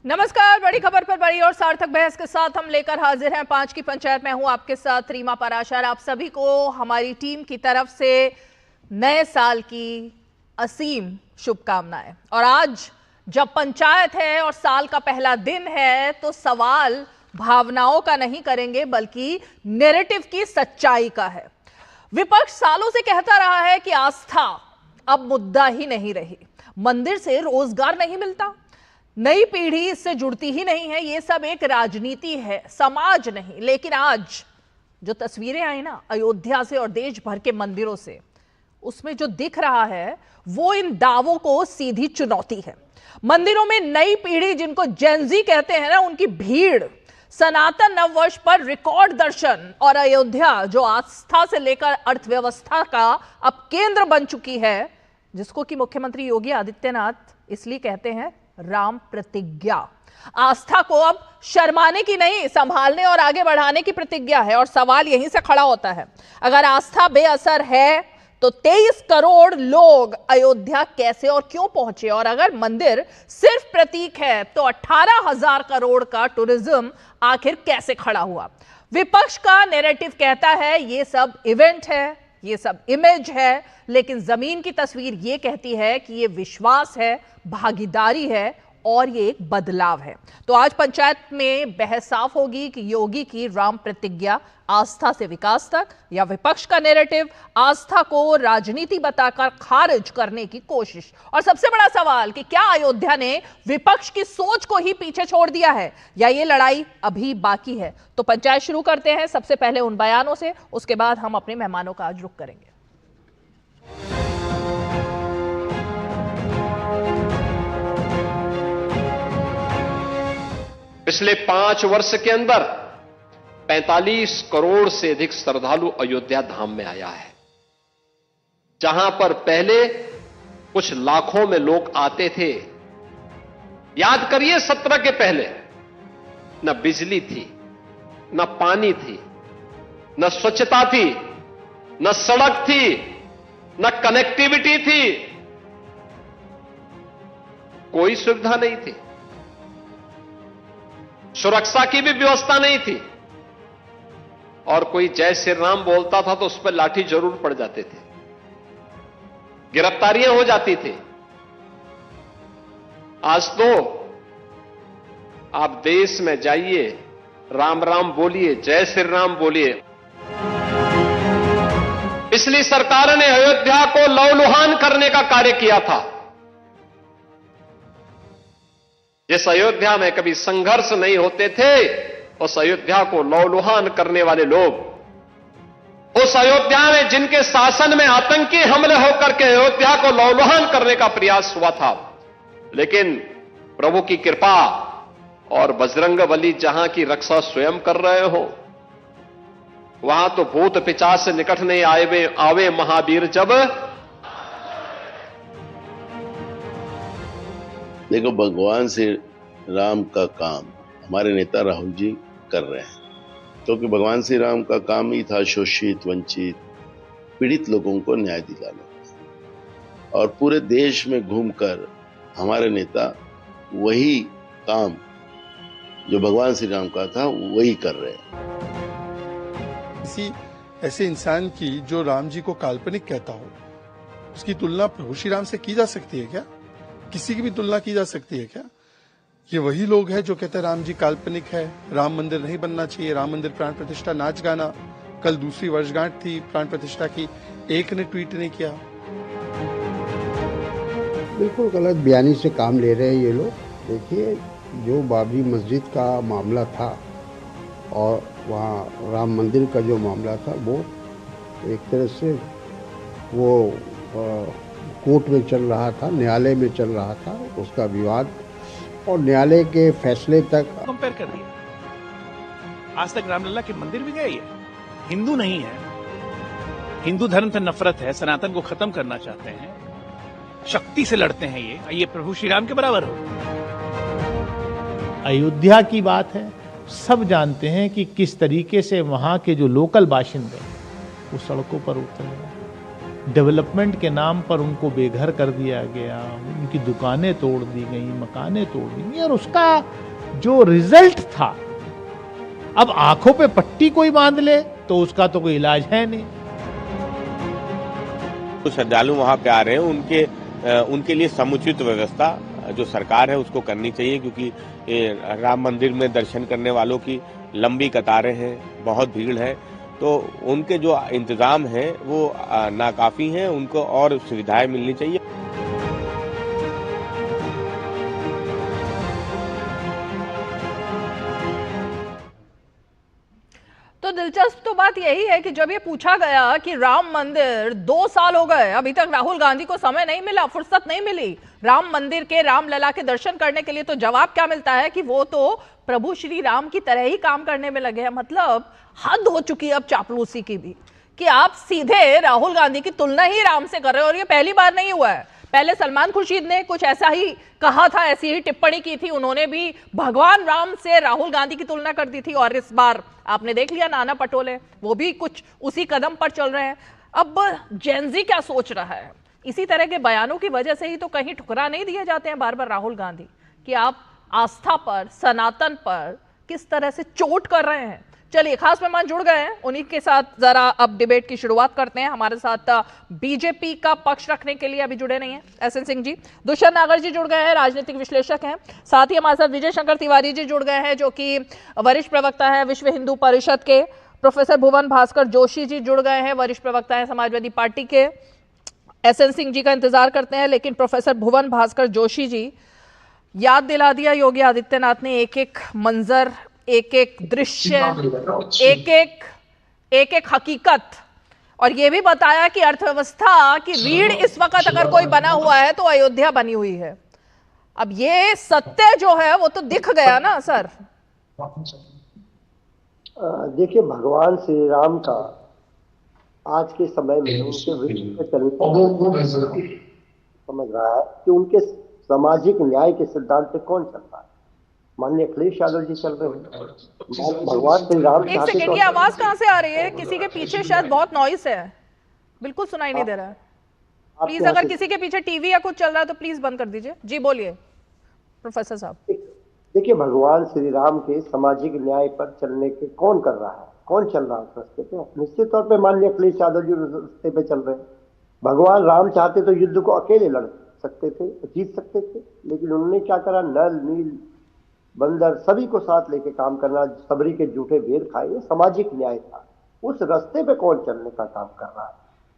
नमस्कार, बड़ी खबर पर बड़ी और सार्थक बहस के साथ हम लेकर हाजिर हैं 5 की पंचायत में। हूं आपके साथ रीमा पराशर। आप सभी को हमारी टीम की तरफ से नए साल की असीम शुभकामनाएं। और आज जब पंचायत है और साल का पहला दिन है तो सवाल भावनाओं का नहीं करेंगे बल्कि नैरेटिव की सच्चाई का है। विपक्ष सालों से कहता रहा है कि आस्था अब मुद्दा ही नहीं रही, मंदिर से रोजगार नहीं मिलता, नई पीढ़ी इससे जुड़ती ही नहीं है, ये सब एक राजनीति है, समाज नहीं। लेकिन आज जो तस्वीरें आई ना अयोध्या से और देश भर के मंदिरों से, उसमें जो दिख रहा है वो इन दावों को सीधी चुनौती है। मंदिरों में नई पीढ़ी, जिनको जेनजी कहते हैं ना, उनकी भीड़, सनातन नववर्ष पर रिकॉर्ड दर्शन और अयोध्या जो आस्था से लेकर अर्थव्यवस्था का अब केंद्र बन चुकी है, जिसको कि मुख्यमंत्री योगी आदित्यनाथ इसलिए कहते हैं राम प्रतिज्ञा। आस्था को अब शर्माने की नहीं, संभालने और आगे बढ़ाने की प्रतिज्ञा है। और सवाल यहीं से खड़ा होता है, अगर आस्था बेअसर है तो 23 करोड़ लोग अयोध्या कैसे और क्यों पहुंचे? और अगर मंदिर सिर्फ प्रतीक है तो 18,000 करोड़ का टूरिज्म आखिर कैसे खड़ा हुआ? विपक्ष का नैरेटिव कहता है ये सब इवेंट है, ये सब इमेज है, लेकिन जमीन की तस्वीर ये कहती है कि ये विश्वास है, भागीदारी है और ये एक बदलाव है। तो आज पंचायत में बहस साफ होगी कि योगी की राम प्रतिज्ञा आस्था से विकास तक, या विपक्ष का नैरेटिव आस्था को राजनीति बताकर खारिज करने की कोशिश। और सबसे बड़ा सवाल कि क्या अयोध्या ने विपक्ष की सोच को ही पीछे छोड़ दिया है या ये लड़ाई अभी बाकी है? तो पंचायत शुरू करते हैं सबसे पहले उन बयानों से, उसके बाद हम अपने मेहमानों का आज रुख करेंगे। पिछले 5 वर्ष के अंदर 45 करोड़ से अधिक श्रद्धालु अयोध्या धाम में आया है, जहां पर पहले कुछ लाखों में लोग आते थे। याद करिए 17 के पहले न बिजली थी, न पानी थी, न स्वच्छता थी, न सड़क थी, न कनेक्टिविटी थी, कोई सुविधा नहीं थी, सुरक्षा की भी व्यवस्था नहीं थी, और कोई जय श्री राम बोलता था तो उस पर लाठी जरूर पड़ जाते थे, गिरफ्तारियां हो जाती थी। आज तो आप देश में जाइए, राम राम बोलिए, जय श्री राम बोलिए। पिछली सरकार ने अयोध्या को लहूलुहान करने का कार्य किया था। जिस अयोध्या में कभी संघर्ष नहीं होते थे, उस अयोध्या को लहूलुहान करने वाले लोग, उस अयोध्या में जिनके शासन में आतंकी हमले होकर के अयोध्या को लहूलुहान करने का प्रयास हुआ था, लेकिन प्रभु की कृपा और बजरंगबली जहां की रक्षा स्वयं कर रहे हो, वहां तो भूत पिशाच से निकट नहीं आवे महावीर जब। देखो, भगवान श्री राम का काम हमारे नेता राहुल जी कर रहे हैं, क्योंकि भगवान श्री राम का काम ही था शोषित, वंचित, पीड़ित लोगों को न्याय दिलाना। और पूरे देश में घूमकर हमारे नेता वही काम जो भगवान श्री राम का था वही कर रहे हैं। किसी ऐसे इंसान की जो राम जी को काल्पनिक कहता हो, उसकी तुलना प्रभु श्री राम से की जा सकती है क्या? किसी की भी तुलना की जा सकती है क्या? ये वही लोग हैं जो कहते हैं राम जी काल्पनिक है, राम मंदिर नहीं बनना चाहिए, राम मंदिर प्राण प्रतिष्ठा नाच गाना। कल दूसरी वर्षगांठ थी प्राण प्रतिष्ठा की, एक ने ट्वीट नहीं किया। बिल्कुल गलत बयानी से काम ले रहे हैं ये लोग। देखिए, जो बाबरी मस्जिद का मामला था और वहाँ राम मंदिर का जो मामला था, वो एक तरह से वो कोर्ट में चल रहा था, न्यायालय में चल रहा था उसका विवाद, और न्यायालय के फैसले तक कंपेयर कर दिया। आज तक रामलला के मंदिर भी गए, हिंदू नहीं है, हिंदू धर्म से नफरत है, सनातन को खत्म करना चाहते हैं, शक्ति से लड़ते हैं। ये प्रभु श्री राम के बराबर हो। अयोध्या की बात है, सब जानते हैं कि किस तरीके से वहां के जो लोकल बाशिंदे वो सड़कों पर उतरे हैं। डेवलपमेंट के नाम पर उनको बेघर कर दिया गया, उनकी दुकानें तोड़ दी गई, मकानें तोड़ दी गई, और उसका जो रिजल्ट था, अब आंखों पे पट्टी कोई बांध ले तो उसका तो कोई इलाज है नहीं। तो श्रद्धालु वहां पे आ रहे हैं, उनके लिए समुचित व्यवस्था जो सरकार है उसको करनी चाहिए, क्योंकि राम मंदिर में दर्शन करने वालों की लंबी कतारें हैं, बहुत भीड़ है, तो उनके जो इंतजाम हैं वो नाकाफी हैं, उनको और सुविधाएं मिलनी चाहिए। तो दिलचस्प तो बात यही है कि जब ये पूछा गया कि राम मंदिर 2 साल हो गए, अभी तक राहुल गांधी को समय नहीं मिला, फुर्सत नहीं मिली राम मंदिर के, रामलला के दर्शन करने के लिए, तो जवाब क्या मिलता है कि वो तो प्रभु श्री राम की तरह ही काम करने में लगे हैं। मतलब हद हो चुकी है अब चापलूसी की भी, कि आप सीधे राहुल गांधी की तुलना ही राम से कर रहे हो। और ये पहली बार नहीं हुआ है, पहले सलमान खुर्शीद ने कुछ ऐसा ही कहा था, ऐसी ही टिप्पणी की थी, उन्होंने भी भगवान राम से राहुल गांधी की तुलना कर दी थी। और इस बार आपने देख लिया नाना पटोले, वो भी कुछ उसी कदम पर चल रहे हैं। अब जेनजी क्या सोच रहा है, इसी तरह के बयानों की वजह से ही तो कहीं ठुकरा नहीं दिए जाते हैं बार बार राहुल गांधी, कि आप आस्था पर, सनातन पर किस तरह से चोट कर रहे हैं। चलिए, खास मेहमान जुड़ गए हैं, उन्हीं के साथ जरा अब डिबेट की शुरुआत करते हैं। हमारे साथ बीजेपी का पक्ष रखने के लिए अभी जुड़े नहीं हैं एसएन सिंह जी, दुष्यंत नागर जी जुड़ गए हैं, राजनीतिक विश्लेषक हैं। साथ ही हमारे साथ विजय शंकर तिवारी जी जुड़ गए हैं, जो कि वरिष्ठ प्रवक्ता है विश्व हिंदू परिषद के। प्रोफेसर भुवन भास्कर जोशी जी जुड़ गए हैं, वरिष्ठ प्रवक्ता है समाजवादी पार्टी के। एसएन सिंह जी का इंतजार करते हैं, लेकिन प्रोफेसर भुवन भास्कर जोशी जी, याद दिला दिया योगी आदित्यनाथ ने, एक एक मंजर, एक एक दृश्य, एक एक हकीकत, और यह भी बताया कि अर्थव्यवस्था की रीढ़ इस वक्त अगर कोई बना हुआ है तो अयोध्या बनी हुई है। अब ये सत्य जो है वो तो दिख गया ना सर। देखिए, भगवान श्री राम का आज के समय में उनके विरुद्ध चलने समझ रहा है कि उनके सामाजिक न्याय के सिद्धांत पे कौन चल रहा है। माननीय अखिलेश यादव जी चल रहे हैं, भगवान श्री राम। एक सेकंड, की आवाज कहां से आ रही है? किसी के पीछे शायद बहुत नॉइस है, बिल्कुल सुनाई नहीं दे रहा है। प्लीज अगर किसी के पीछे टीवी या कुछ चल रहा है तो प्लीज बंद कर दीजिए। जी बोलिए प्रोफेसर साहब। देखिए, भगवान श्री राम के सामाजिक न्याय पर चलने के कौन कर रहा है, कौन चल रहा है उस रास्ते पे? निश्चित तौर पे माननीय अखिलेश यादव जी उस रास्ते पे चल रहे हैं। भगवान राम चाहते तो युद्ध को अकेले लड़ सकते थे, जीत सकते थे, लेकिन उन्होंने क्या करा, नल नील बंदर सभी को साथ लेके काम करना, सबरी के झूठे भेद खाए, ये सामाजिक न्याय था। उस रास्ते पे कौन चलने का काम कर रहा है?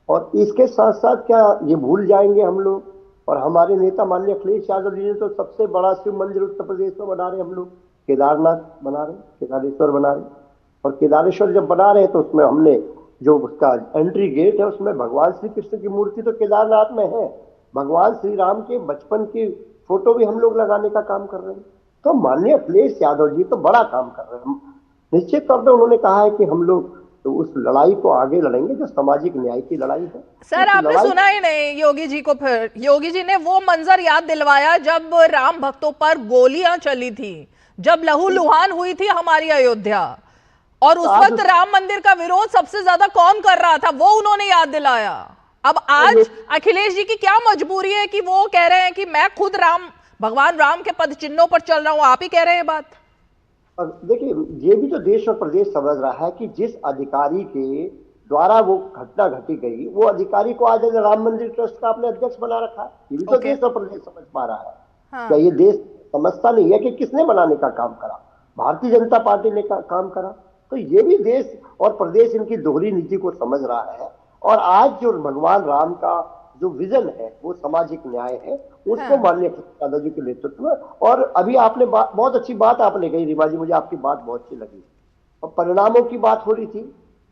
और इसके साथ साथ क्या ये भूल जाएंगे हम लोग, और हमारे नेता माननीय अखिलेश यादव जी ने तो सबसे बड़ा शिव मंदिर उत्तर प्रदेश में बना रहे, हम लोग केदारनाथ बना रहे, केदारेश्वर बना रहे, और केदारेश्वर जब बना रहे तो उसमें हमने जो उसका एंट्री गेट है उसमें भगवान श्री कृष्ण की मूर्ति तो केदारनाथ में है, भगवान श्री राम के बचपन की फोटो भी हम लोग लगाने का काम कर रहे हैं। तो माननीय अखिलेश यादव जी तो बड़ा काम कर रहे हैं। निश्चित तौर पर उन्होंने कहा है कि हम लोग तो उस लड़ाई को आगे लड़ेंगे जो सामाजिक न्याय की लड़ाई है। सर आपने सुना ही नहीं योगी जी को, फिर योगी जी ने वो मंजर याद दिलवाया जब राम भक्तों पर गोलियां चली थी, जब लहूलुहान हुई थी हमारी अयोध्या, और उस वक्त राम मंदिर का विरोध सबसे ज्यादा कौन कर रहा था, वो उन्होंने याद दिलाया। अब आज अखिलेश जी की क्या मजबूरी है कि वो कह रहे हैं कि मैं खुद भगवान राम के पद चिन्हों पर चल रहा हूं, आप ही कह रहे हैं बात। देखिए, ये भी तो देश और प्रदेश समझ रहा है कि जिस अधिकारी के द्वारा वो घटना घटी गई, वो अधिकारी को आज राम मंदिर ट्रस्ट का अपने अध्यक्ष बना रखा है। ये भी तो देश और प्रदेश समझ पा रहा है। हाँ। क्या ये देश समझता नहीं है कि किसने बनाने का काम करा? भारतीय जनता पार्टी ने काम करा। तो ये भी देश और प्रदेश इनकी दोहरी नीति को समझ रहा है। और आज जो भगवान राम का जो विजन है वो सामाजिक न्याय है, उसको माननीय यादव जी के नेतृत्व में। और अभी आपने बहुत अच्छी बात आपने कही रीमा जी, मुझे आपकी बात बहुत अच्छी लगी। और परिणामों की बात हो रही थी,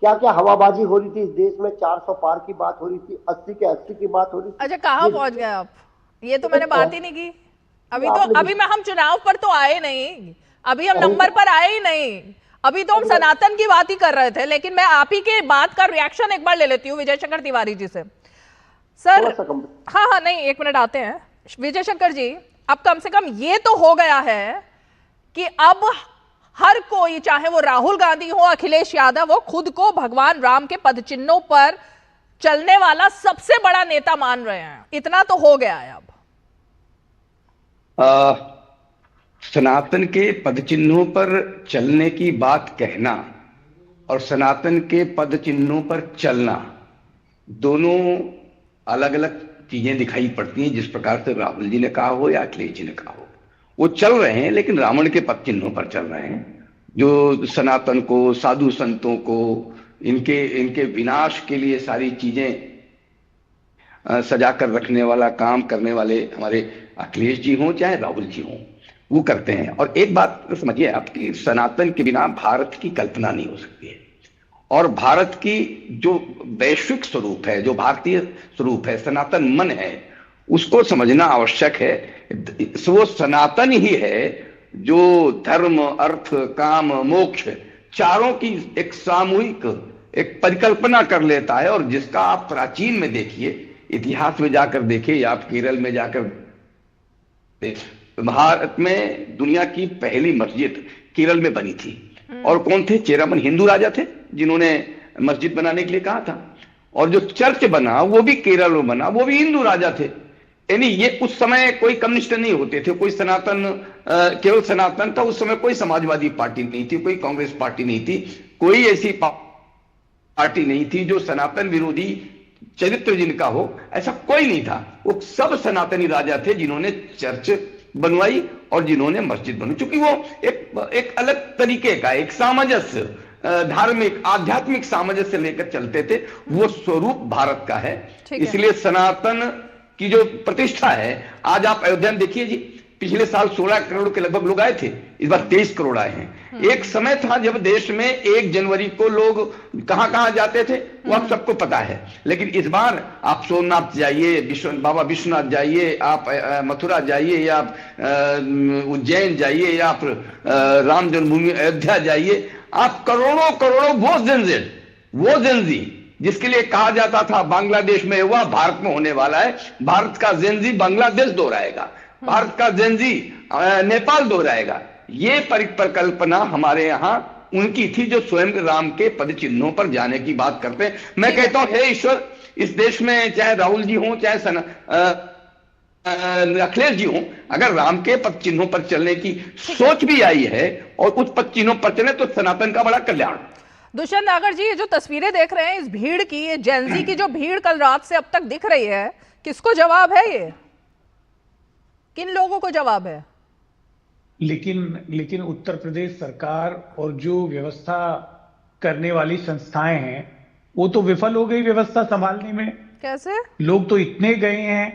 क्या क्या हवाबाजी हो रही थी इस देश में, 400 पार की बात हो रही थी, 80 के 80 की बात हो रही थी। अच्छा, कहाँ पहुंच गए आप? ये तो मैंने बात ही नहीं की अभी मैं हम चुनाव पर तो आए नहीं, अभी हम नंबर पर आए ही नहीं, अभी तो हम सनातन की बात ही कर रहे थे। लेकिन मैं आप ही के बात का रिएक्शन एक बार ले लेती हूँ विजय शंकर तिवारी जी से। सर हाँ, नहीं एक मिनट आते हैं विजय शंकर जी। अब कम से कम ये तो हो गया है कि अब हर कोई, चाहे वो राहुल गांधी हो, अखिलेश यादव हो, खुद को भगवान राम के पदचिन्हों पर चलने वाला सबसे बड़ा नेता मान रहे हैं, इतना तो हो गया है अब। सनातन के पद चिन्हों पर चलने की बात कहना और सनातन के पद चिन्हों पर चलना दोनों अलग अलग चीजें दिखाई पड़ती हैं। जिस प्रकार से राहुल जी ने कहा हो या अखिलेश जी ने कहा हो, वो चल रहे हैं लेकिन रावण के पद चिन्हों पर चल रहे हैं, जो सनातन को, साधु संतों को, इनके विनाश के लिए सारी चीजें सजा कर रखने वाला काम करने वाले हमारे अखिलेश जी हों चाहे राहुल जी हों, वो करते हैं। और एक बात समझिए आपकी, सनातन के बिना भारत की कल्पना नहीं हो सकती है। और भारत की जो वैश्विक स्वरूप है, जो भारतीय स्वरूप है, सनातन मन है, उसको समझना आवश्यक है। वो सनातन ही है जो धर्म, अर्थ, काम, मोक्ष चारों की एक सामूहिक एक परिकल्पना कर लेता है। और जिसका आप प्राचीन में देखिए, इतिहास में जाकर देखिए या आप केरल में जाकर, भारत में दुनिया की पहली मस्जिद केरल में बनी थी। और कौन थे? चेरामन हिंदू राजा थे जिन्होंने मस्जिद बनाने के लिए कहा था। और जो चर्च बना वो भी केरल में बना, वो भी हिंदू राजा थे। यानी ये उस समय कोई कम्युनिस्ट नहीं होते थे, कोई सनातन केवल सनातन था। उस समय कोई समाजवादी पार्टी नहीं थी, कोई कांग्रेस पार्टी नहीं थी, कोई ऐसी पार्टी नहीं थी जो सनातन विरोधी चरित्र जिनका हो, ऐसा कोई नहीं था। वो सब सनातनी राजा थे जिन्होंने चर्च बनवाई और जिन्होंने मस्जिद बनवाई, क्योंकि वो एक अलग तरीके का एक सामंजस्य, धार्मिक आध्यात्मिक सामंजस्य लेकर चलते थे। वो स्वरूप भारत का है। इसलिए सनातन की जो प्रतिष्ठा है, आज आप अयोध्या में देखिए जी, पिछले साल 16 करोड़ के लगभग लोग आए थे, इस बार 23 करोड़ आए हैं। एक समय था जब देश में 1 जनवरी को लोग कहां कहां जाते थे, वो आप सबको पता है। लेकिन इस बार आप सोमनाथ जाइए, बाबा विश्वनाथ जाइए, आप मथुरा जाइए, या आप उज्जैन जाइए, या आप राम जन्मभूमि अयोध्या जाइए, आप करोड़ों करोड़ों वो जेनजी जिसके लिए कहा जाता था बांग्लादेश में हुआ, भारत में होने वाला है। भारत का जेनजी बांग्लादेश दोहराएगा, भारत का जेनजी नेपाल दोहराएगा। ये परिकल्पना हमारे यहां उनकी थी जो स्वयं राम के पद चिन्हों पर जाने की बात करते हैं। मैं कहता हूं, हे ईश्वर, इस देश में चाहे राहुल जी हों चाहे अखिलेश जी हों, अगर राम के पद चिन्हों पर चलने की सोच भी आई है और उस पद चिन्हों पर चले तो सनातन का बड़ा कल्याण। दुष्यंत नागर जी, ये जो तस्वीरें देख रहे हैं इस भीड़ की, ये जेनजी की जो भीड़ कल रात से अब तक दिख रही है, किसको जवाब है? ये किन लोगों को जवाब है? लेकिन उत्तर प्रदेश सरकार और जो व्यवस्था करने वाली संस्थाएं हैं वो तो विफल हो गई व्यवस्था संभालने में। कैसे? लोग तो इतने गए हैं,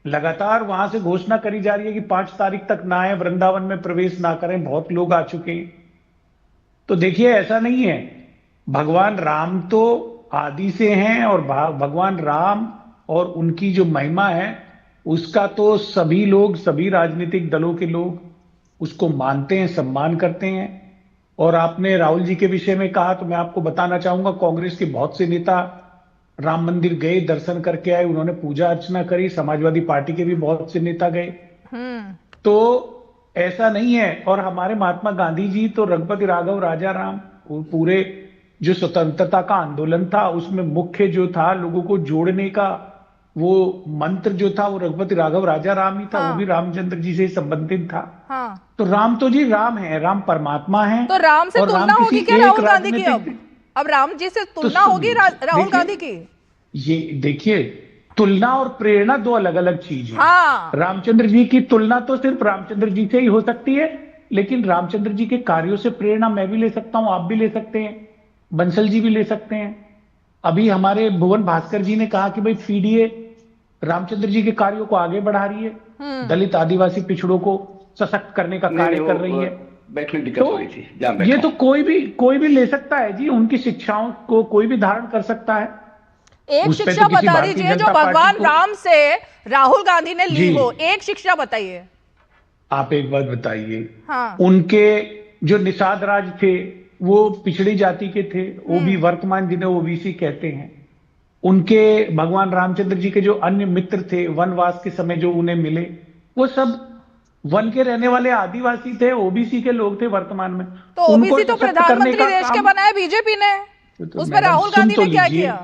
लगातार वहां से घोषणा करी जा रही है कि 5 तारीख तक ना आए, वृंदावन में प्रवेश ना करें, बहुत लोग आ चुके हैं। तो देखिए, ऐसा नहीं है, भगवान राम तो आदि से हैं और भगवान राम और उनकी जो महिमा है उसका तो सभी लोग, सभी राजनीतिक दलों के लोग उसको मानते हैं, सम्मान करते हैं। और आपने राहुल जी के विषय में कहा तो मैं आपको बताना चाहूंगा, कांग्रेस के बहुत से नेता राम मंदिर गए, दर्शन करके आए, उन्होंने पूजा अर्चना करी। समाजवादी पार्टी के भी बहुत से नेता गए। तो ऐसा नहीं है। और हमारे महात्मा गांधी जी तो रघुपति राघव राजा राम, पूरे जो स्वतंत्रता का आंदोलन था उसमें मुख्य जो था लोगों को जोड़ने का वो मंत्र जो था वो रघुपति राघव राजा राम ही था। वो भी रामचंद्र जी से संबंधित था। तो राम तो जी राम है, राम परमात्मा है। तो राम से तुलना होगी क्या राहुल गांधी की? अब राम जी से तुलना होगी राहुल गांधी की? ये देखिए, तुलना और प्रेरणा दो अलग अलग चीज है। रामचंद्र जी की तुलना तो सिर्फ रामचंद्र जी से ही हो सकती है, लेकिन रामचंद्र जी के कार्यों से प्रेरणा मैं भी ले सकता हूं, आप भी ले सकते हैं, बंसल जी भी ले सकते हैं। अभी हमारे भुवन भास्कर जी ने कहा कि भाई पीडीए रामचंद्र जी के कार्यों को आगे बढ़ा रही है, दलित आदिवासी पिछड़ों को सशक्त करने का कार्य कर रही है। तो ये तो कोई भी ले सकता है जी, उनकी शिक्षाओं को कोई भी धारण कर सकता है। एक शिक्षा बता दीजिए जो भगवान राम से राहुल गांधी ने ली हो, एक शिक्षा बताइए। आप एक बात बताइए। उनके जो निषाद राज थे वो पिछड़ी जाति के थे, वो भी वर्तमान जिन्हें ओबीसी कहते हैं। उनके भगवान रामचंद्र जी के जो अन्य मित्र थे वनवास के समय जो उन्हें मिले, वो सब वन के रहने वाले आदिवासी थे, ओबीसी के लोग थे वर्तमान में। तो ओबीसी तो प्रधानमंत्री देश के बनाए बीजेपी ने, उस पर राहुल गांधी ने क्या किया?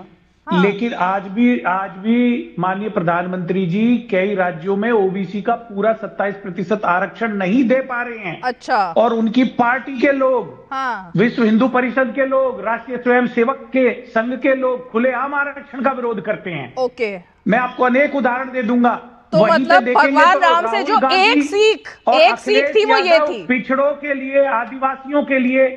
हाँ। लेकिन आज भी माननीय प्रधानमंत्री जी कई राज्यों में ओबीसी का पूरा 27% आरक्षण नहीं दे पा रहे हैं। अच्छा। और उनकी पार्टी के लोग, हाँ। विश्व हिंदू परिषद के लोग, राष्ट्रीय स्वयंसेवक के संघ के लोग खुलेआम आरक्षण का विरोध करते हैं। ओके, मैं आपको अनेक उदाहरण दे दूंगा। तो मतलब भगवान राम से जो एक सीख थी वो ये थी, पिछड़ों के लिए, आदिवासियों के लिए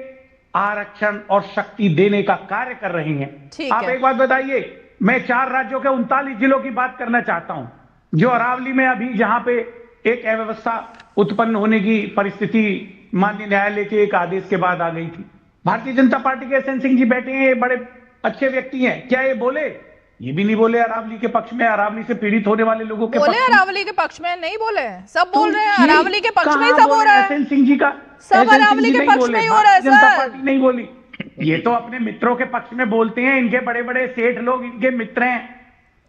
आरक्षण और शक्ति देने का कार्य कर रही हैं। आप एक बात बताइए, मैं 4 राज्यों के 39 जिलों की बात करना चाहता हूं, जो अरावली में अभी जहां पे एक अव्यवस्था उत्पन्न होने की परिस्थिति माननीय न्यायालय के एक आदेश के बाद आ गई थी। भारतीय जनता पार्टी के एसएन सिंह जी बैठे हैं, ये बड़े अच्छे व्यक्ति हैं, क्या ये बोले? ये भी नहीं बोले अरावली के पक्ष में, अरावली से पीड़ित होने वाले लोगों के बोले। अरावली के पक्ष में नहीं बोले, सब बोल रहे हैं अरावली के पक्ष में ही सब हो रहा है। एसएन सिंह जी का सब अरावली के पक्ष में ही हो रहा है सर। नहीं बोली, ये तो अपने मित्रों के पक्ष में बोलते हैं। इनके बड़े बड़े सेठ लोग इनके मित्र हैं।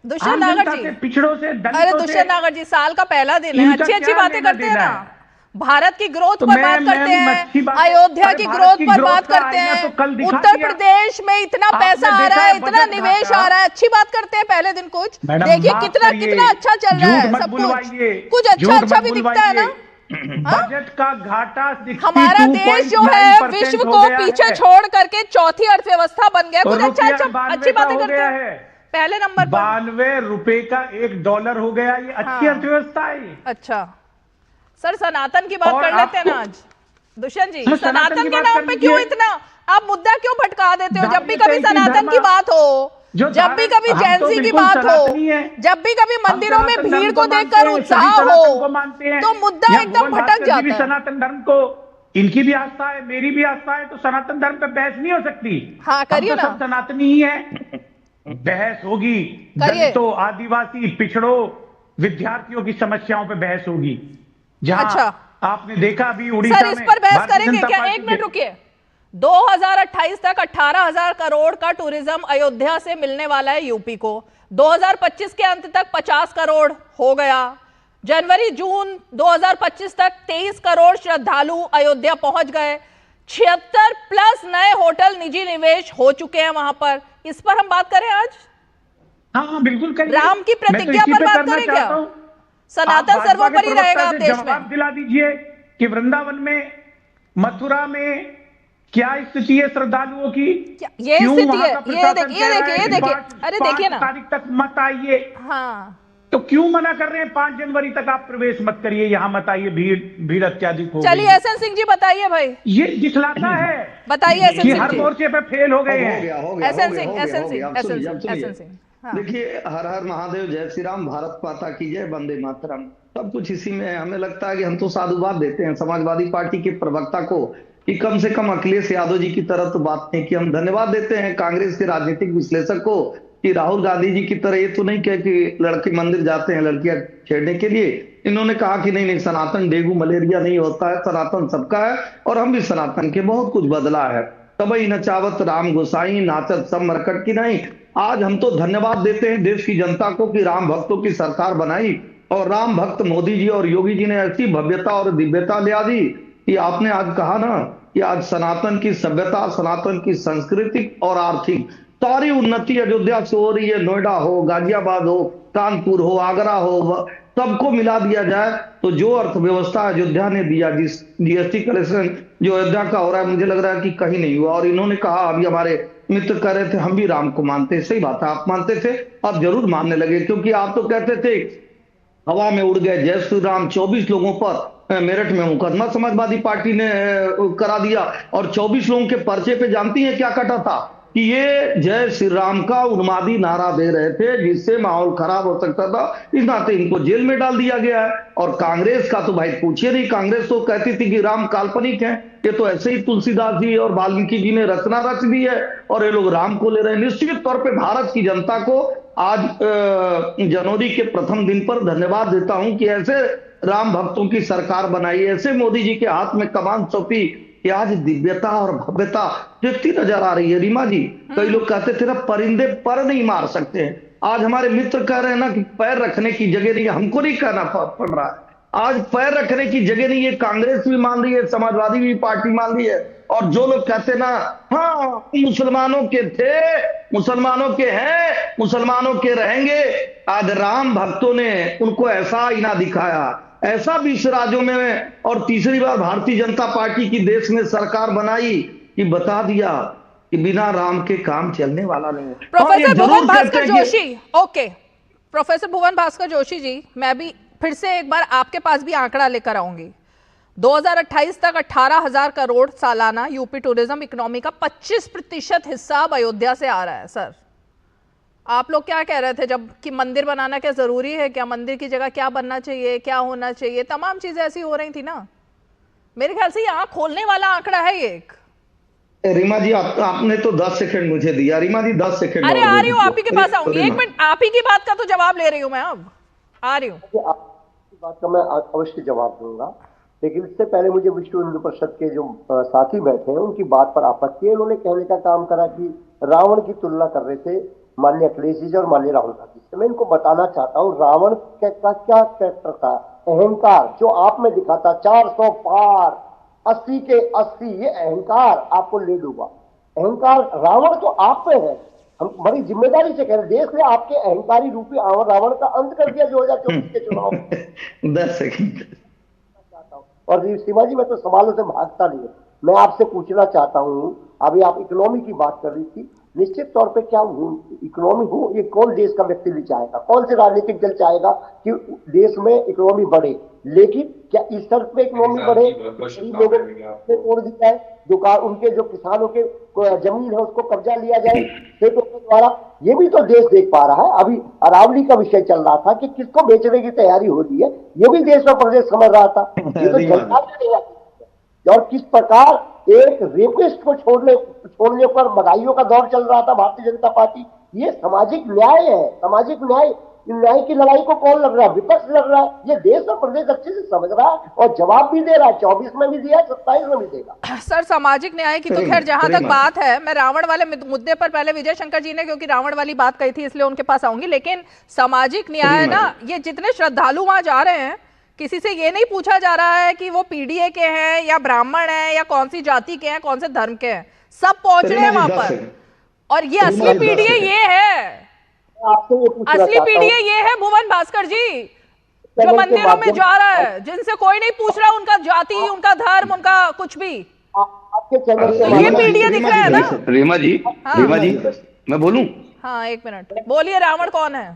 दुष्यंत नागर जी, पिछड़ों से, अरे दुष्यंत नागर जी, साल का पहला दिन है, अच्छी बातें करते हैं ना, भारत की ग्रोथ पर बात करते हैं, अयोध्या की ग्रोथ पर बात करते हैं, उत्तर प्रदेश में इतना पैसा आ रहा है, इतना निवेश आ रहा है, अच्छी बात करते हैं। पहले दिन कुछ देखिए कितना अच्छा चल रहा है, सब कुछ अच्छा भी दिखता है ना। बजट का घाटा, हमारा देश जो है विश्व को पीछे छोड़ करके चौथी अर्थव्यवस्था बन गया, कुछ अच्छी बातें करते हैं। पहले नंबर 92 रुपए का $1 हो गया, ये अच्छी अर्थव्यवस्था है। अच्छा सर, सनातन की बात कर लेते हैं ना आज। दुष्यंत जी, सनातन के नाम पे क्यों इतना आप मुद्दा क्यों भटका देते हो? जब भी कभी सनातन की बात हो, जब भी कभी जैनसी की बात हो, जब भी कभी मंदिरों में भीड़ को देखकर उत्साह हो, तो मुद्दा एकदम भटक जाता है। सनातन धर्म को, इनकी भी आस्था है, मेरी भी आस्था है, तो सनातन धर्म पे बहस नहीं हो सकती। हाँ करिए ना, सब सनातनी ही है, बहस होगी। दलितों, आदिवासी, पिछड़ों, विद्यार्थियों की समस्याओं पे बहस होगी। अच्छा, आपने देखा अभी उड़ीसा सर, इस पर बहस करेंगे क्या? एक मिनट रुकिए। 2028 तक 18,000 करोड़ का टूरिज्म अयोध्या से मिलने वाला है यूपी को। 2025 के अंत तक 50 करोड़ हो गया। जनवरी जून 2025 तक 23 करोड़ श्रद्धालु अयोध्या पहुंच गए। 76+ नए होटल, निजी निवेश हो चुके हैं वहां पर। इस पर हम बात करें आज? हाँ बिल्कुल करिए। राम की प्रतिज्ञा पर बात करें क्या? सनातन सर्वोपरि रहेगा आप देश में। जवाब दिला दीजिए कि वृंदावन में, मथुरा में क्या स्थिति है श्रद्धालुओं की? ये स्थिति है, ये देखिए, अरे देखिए ना, 5 तारीख तक मत आइए। हाँ, तो क्यों मना कर रहे हैं? 5 जनवरी तक आप प्रवेश मत करिए, यहाँ मत आइए, भीड़ अत्याधिक हो। चलिए एसएन सिंह जी बताइए भाई, ये दिखलाता है बताइए एसएन सिंह हर जी, मोर्चे पे फेल हो गए हैं। एसएन सिंह। देखिए, हर हर महादेव, जय श्री राम, भारत माता की जय, वंदे मातरम, सब कुछ इसी में। हमें लगता है कि हम तो साधुवाद देते हैं समाजवादी पार्टी के प्रवक्ता को कि कम से कम अखिलेश यादव जी की तरह तो बात नहीं की। हम धन्यवाद देते हैं कांग्रेस के राजनीतिक विश्लेषक को कि राहुल गांधी जी की तरह ये तो नहीं कहे कि लड़के मंदिर जाते हैं लड़कियां छेड़ने के लिए। इन्होंने कहा कि नहीं, सनातन डेंगू मलेरिया नहीं होता है, सनातन सबका है और हम भी सनातन के, बहुत कुछ बदला है। तबई नचावत राम गोसाई, नाचत सब मरकट की नहीं। आज हम तो धन्यवाद देते हैं देश की जनता को कि राम भक्तों की सरकार बनाई और राम भक्त मोदी जी और योगी जी ने ऐसी भव्यता और दिव्यता ले दी कि आपने आज कहा ना कि आज सनातन की सभ्यता, सनातन की संस्कृति और आर्थिक सारी उन्नति अयोध्या से हो रही है। नोएडा हो, गाजियाबाद हो, कानपुर हो, आगरा हो, सबको मिला दिया जाए तो जो अर्थव्यवस्था अयोध्या ने दिया, जिस जीएसटी कलेक्शन जो अयोध्या का हो रहा है, मुझे लग रहा है कि कहीं नहीं हुआ। और इन्होंने कहा, अभी हमारे मित्र कह रहे थे हम भी राम को मानते हैं। सही बात है, आप मानते थे, आप जरूर मानने लगे, क्योंकि आप तो कहते थे हवा में उड़ गए जय श्री राम। 24 लोगों पर मेरठ में मुकदमा समाजवादी पार्टी ने करा दिया और 24 लोगों के पर्चे पे जानती हैं क्या कटा था कि ये जय श्री राम का उन्मादी नारा दे रहे थे, जिससे माहौल खराब हो सकता था। इस नाते इनको जेल में डाल दिया गया है। और कांग्रेस का तो भाई पूछिए नहीं, कांग्रेस तो कहती थी कि राम काल्पनिक है, ये तो ऐसे ही तुलसीदास जी और वाल्मीकि जी ने रचना रच दी है और ये लोग राम को ले रहे हैं। निश्चित तौर पे भारत की जनता को आज जनवरी के प्रथम दिन पर धन्यवाद देता हूं कि ऐसे राम भक्तों की सरकार बनाई, ऐसे मोदी जी के हाथ में कमान सौंपी कि आज दिव्यता और भव्यता दिखती नजर आ रही है। रीमा जी, कई लोग कहते थे ना परिंदे पर नहीं मार सकते हैं, आज हमारे मित्र कह रहे हैं ना कि पैर रखने की जगह नहीं, हमको नहीं कहना पड़ रहा है। आज पैर रखने की जगह नहीं है। कांग्रेस भी मान रही है, समाजवादी भी पार्टी मान रही है, और जो लोग कहते ना हाँ मुसलमानों के थे, मुसलमानों के हैं, मुसलमानों के रहेंगे, आज राम भक्तों ने उनको ऐसा आईना दिखाया, ऐसा 20 राज्यों में और तीसरी बार भारतीय जनता पार्टी की देश में सरकार बनाई कि बता दिया कि बिना राम के काम चलने वाला नहीं है। प्रोफेसर भुवन भास्कर जोशी, ओके प्रोफेसर भुवन भास्कर जोशी जी, मैं भी फिर से एक बार आपके पास भी आंकड़ा लेकर आऊंगी। 2028 तक 18,000 करोड़ सालाना यूपी टूरिज्म इकोनॉमी का 25% हिस्सा अब अयोध्या से आ रहा है। सर आप लोग क्या कह रहे थे जब कि मंदिर बनाना क्या जरूरी है, क्या मंदिर की जगह क्या बनना चाहिए, क्या होना चाहिए, तमाम चीजें ऐसी हो रही थी ना। मेरे ख्याल से ये आंख खोलने वाला आंकड़ा है ये एक। रीमा जी आपने तो 10 सेकंड मुझे दिया। रीमा जी 10 सेकंड। अरे आ रही हूँ, आप ही के पास आऊंगी। एक मिनट, आप ही की बात का तो जवाब ले रही हूँ मैं, अब आ रही हूँ। आपकी बात का मैं अवश्य जवाब दूंगा, लेकिन इससे पहले मुझे विश्व हिंदू परिषद के जो साथी बैठे हैं उनकी बात पर आपत्ति है। उन्होंने कहने का काम करा कि रावण की तुलना कर रहे थे माननीय अखिलेश जी और माननीय राहुल गांधी से। मैं इनको बताना चाहता हूँ रावण का क्या कैरेक्टर था, अहंकार जो आप में दिखा था, 400 पार 80 के 80, ये अहंकार आपको ले डूबा। अहंकार रावण तो आप पे है, हम बड़ी जिम्मेदारी से कह रहे हैं, देश ने आपके अहंकारी रूपी रावण का अंत कर दिया 2024 के चुनाव में। 10 सेकंड। और शिवाजी मैं तो सवालों से भागता नहीं है, मैं आपसे पूछना चाहता हूं, अभी आप इकोनॉमी की बात कर रही थी, निश्चित तौर पे क्या इकोनॉमी हो, ये कौन देश का व्यक्ति भी चाहेगा, कौन से राजनीतिक दल चाहेगा कि देश में इकोनॉमी बढ़े, लेकिन क्या इस शर्त पे इकोनॉमी बढ़े गरीब लोगों ने तोड़ दिया है, दुकान उनके जो किसानों के जमीन है उसको कब्जा लिया जाए खेतों के द्वारा, ये भी तो देश देख पा रहा है। अभी अरावली का विषय चल रहा था कि किसको बेचने की तैयारी हो रही है, ये भी देश और प्रदेश समझ रहा था। ये तो जनता ने और किस प्रकार एक रेपिस्ट को छोड़ने पर महंगाइयों का दौर चल रहा था भारतीय जनता पार्टी। ये सामाजिक न्याय है, सामाजिक न्याय की लड़ाई को कौन लड़ रहा है, विपक्ष लड़ रहा है। ये देश और प्रदेश अच्छे से समझ रहा है और जवाब भी दे रहा है, 24 में भी दिया, 27 में भी देगा। सर सामाजिक न्याय की तो खैर जहां तक बात है, मैं रावण वाले मुद्दे पर पहले विजय शंकर जी ने क्योंकि रावण वाली बात कही थी इसलिए उनके पास आऊंगी, लेकिन सामाजिक न्याय ना, ये जितने श्रद्धालु वहां जा रहे हैं किसी से ये नहीं पूछा जा रहा है कि वो पीडीए के हैं या ब्राह्मण हैं या कौन सी जाति के हैं, कौन से धर्म के हैं, सब पहुंच रहे हैं वहां पर। और ये असली पीडीए ये है, असली पीडीए ये है भुवन भास्कर जी, जो मंदिरों में जा रहा है, जिनसे कोई नहीं पूछ रहा उनका जाति, उनका धर्म, उनका कुछ भी। आपके चैनल तो ये पीडीए दिख रहा है ना। रीमा जी, रीमा जी मैं बोलूं? हाँ एक मिनट बोलिए, रावण कौन है?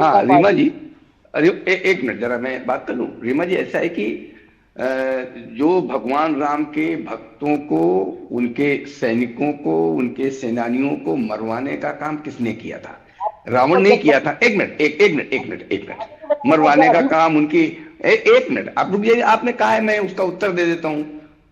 हाँ रीमा जी, अरे एक मिनट जरा मैं बात कर लूं। रीमा जी ऐसा है कि जो भगवान राम के भक्तों को, उनके सैनिकों को, उनके सेनानियों को मरवाने का काम किसने किया था? रावण ने किया था। एक मिनट मरवाने का काम उनकी, एक मिनट आप रुक जाइए, आपने कहा है मैं उसका उत्तर दे देता हूं।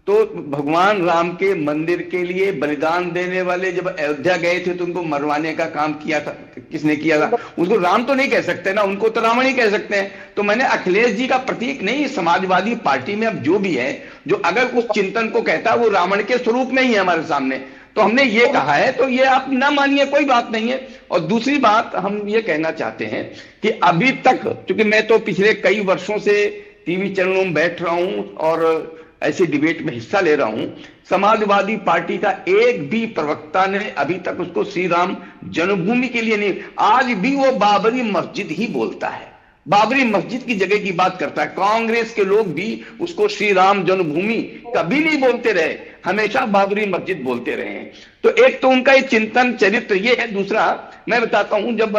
तो भगवान राम के मंदिर के लिए बलिदान देने वाले जब अयोध्या गए थे तो उनको मरवाने का काम किया था, किसने किया था? उसको राम तो नहीं कह सकते ना, उनको तो रावण ही कह सकते हैं। तो मैंने अखिलेश जी का प्रतीक नहीं, समाजवादी पार्टी में अब जो भी है, जो अगर उस चिंतन को कहता है वो रावण के स्वरूप में ही है हमारे सामने, तो हमने ये कहा है, तो ये आप ना मानिए, कोई बात नहीं है। और दूसरी बात हम ये कहना चाहते हैं कि अभी तक, क्योंकि मैं तो पिछले कई वर्षों से टीवी चैनलों में बैठ रहा हूं और ऐसे डिबेट में हिस्सा ले रहा हूं, समाजवादी पार्टी का एक भी प्रवक्ता ने अभी तक उसको श्री राम जन्मभूमि के लिए नहीं, आज भी वो बाबरी मस्जिद ही बोलता है, बाबरी मस्जिद की जगह की बात करता है। कांग्रेस के लोग भी उसको श्री राम जन्मभूमि कभी नहीं बोलते रहे, हमेशा बाबरी मस्जिद बोलते रहे हैं। तो एक तो उनका ये चिंतन चरित्र ये है। दूसरा मैं बताता हूं, जब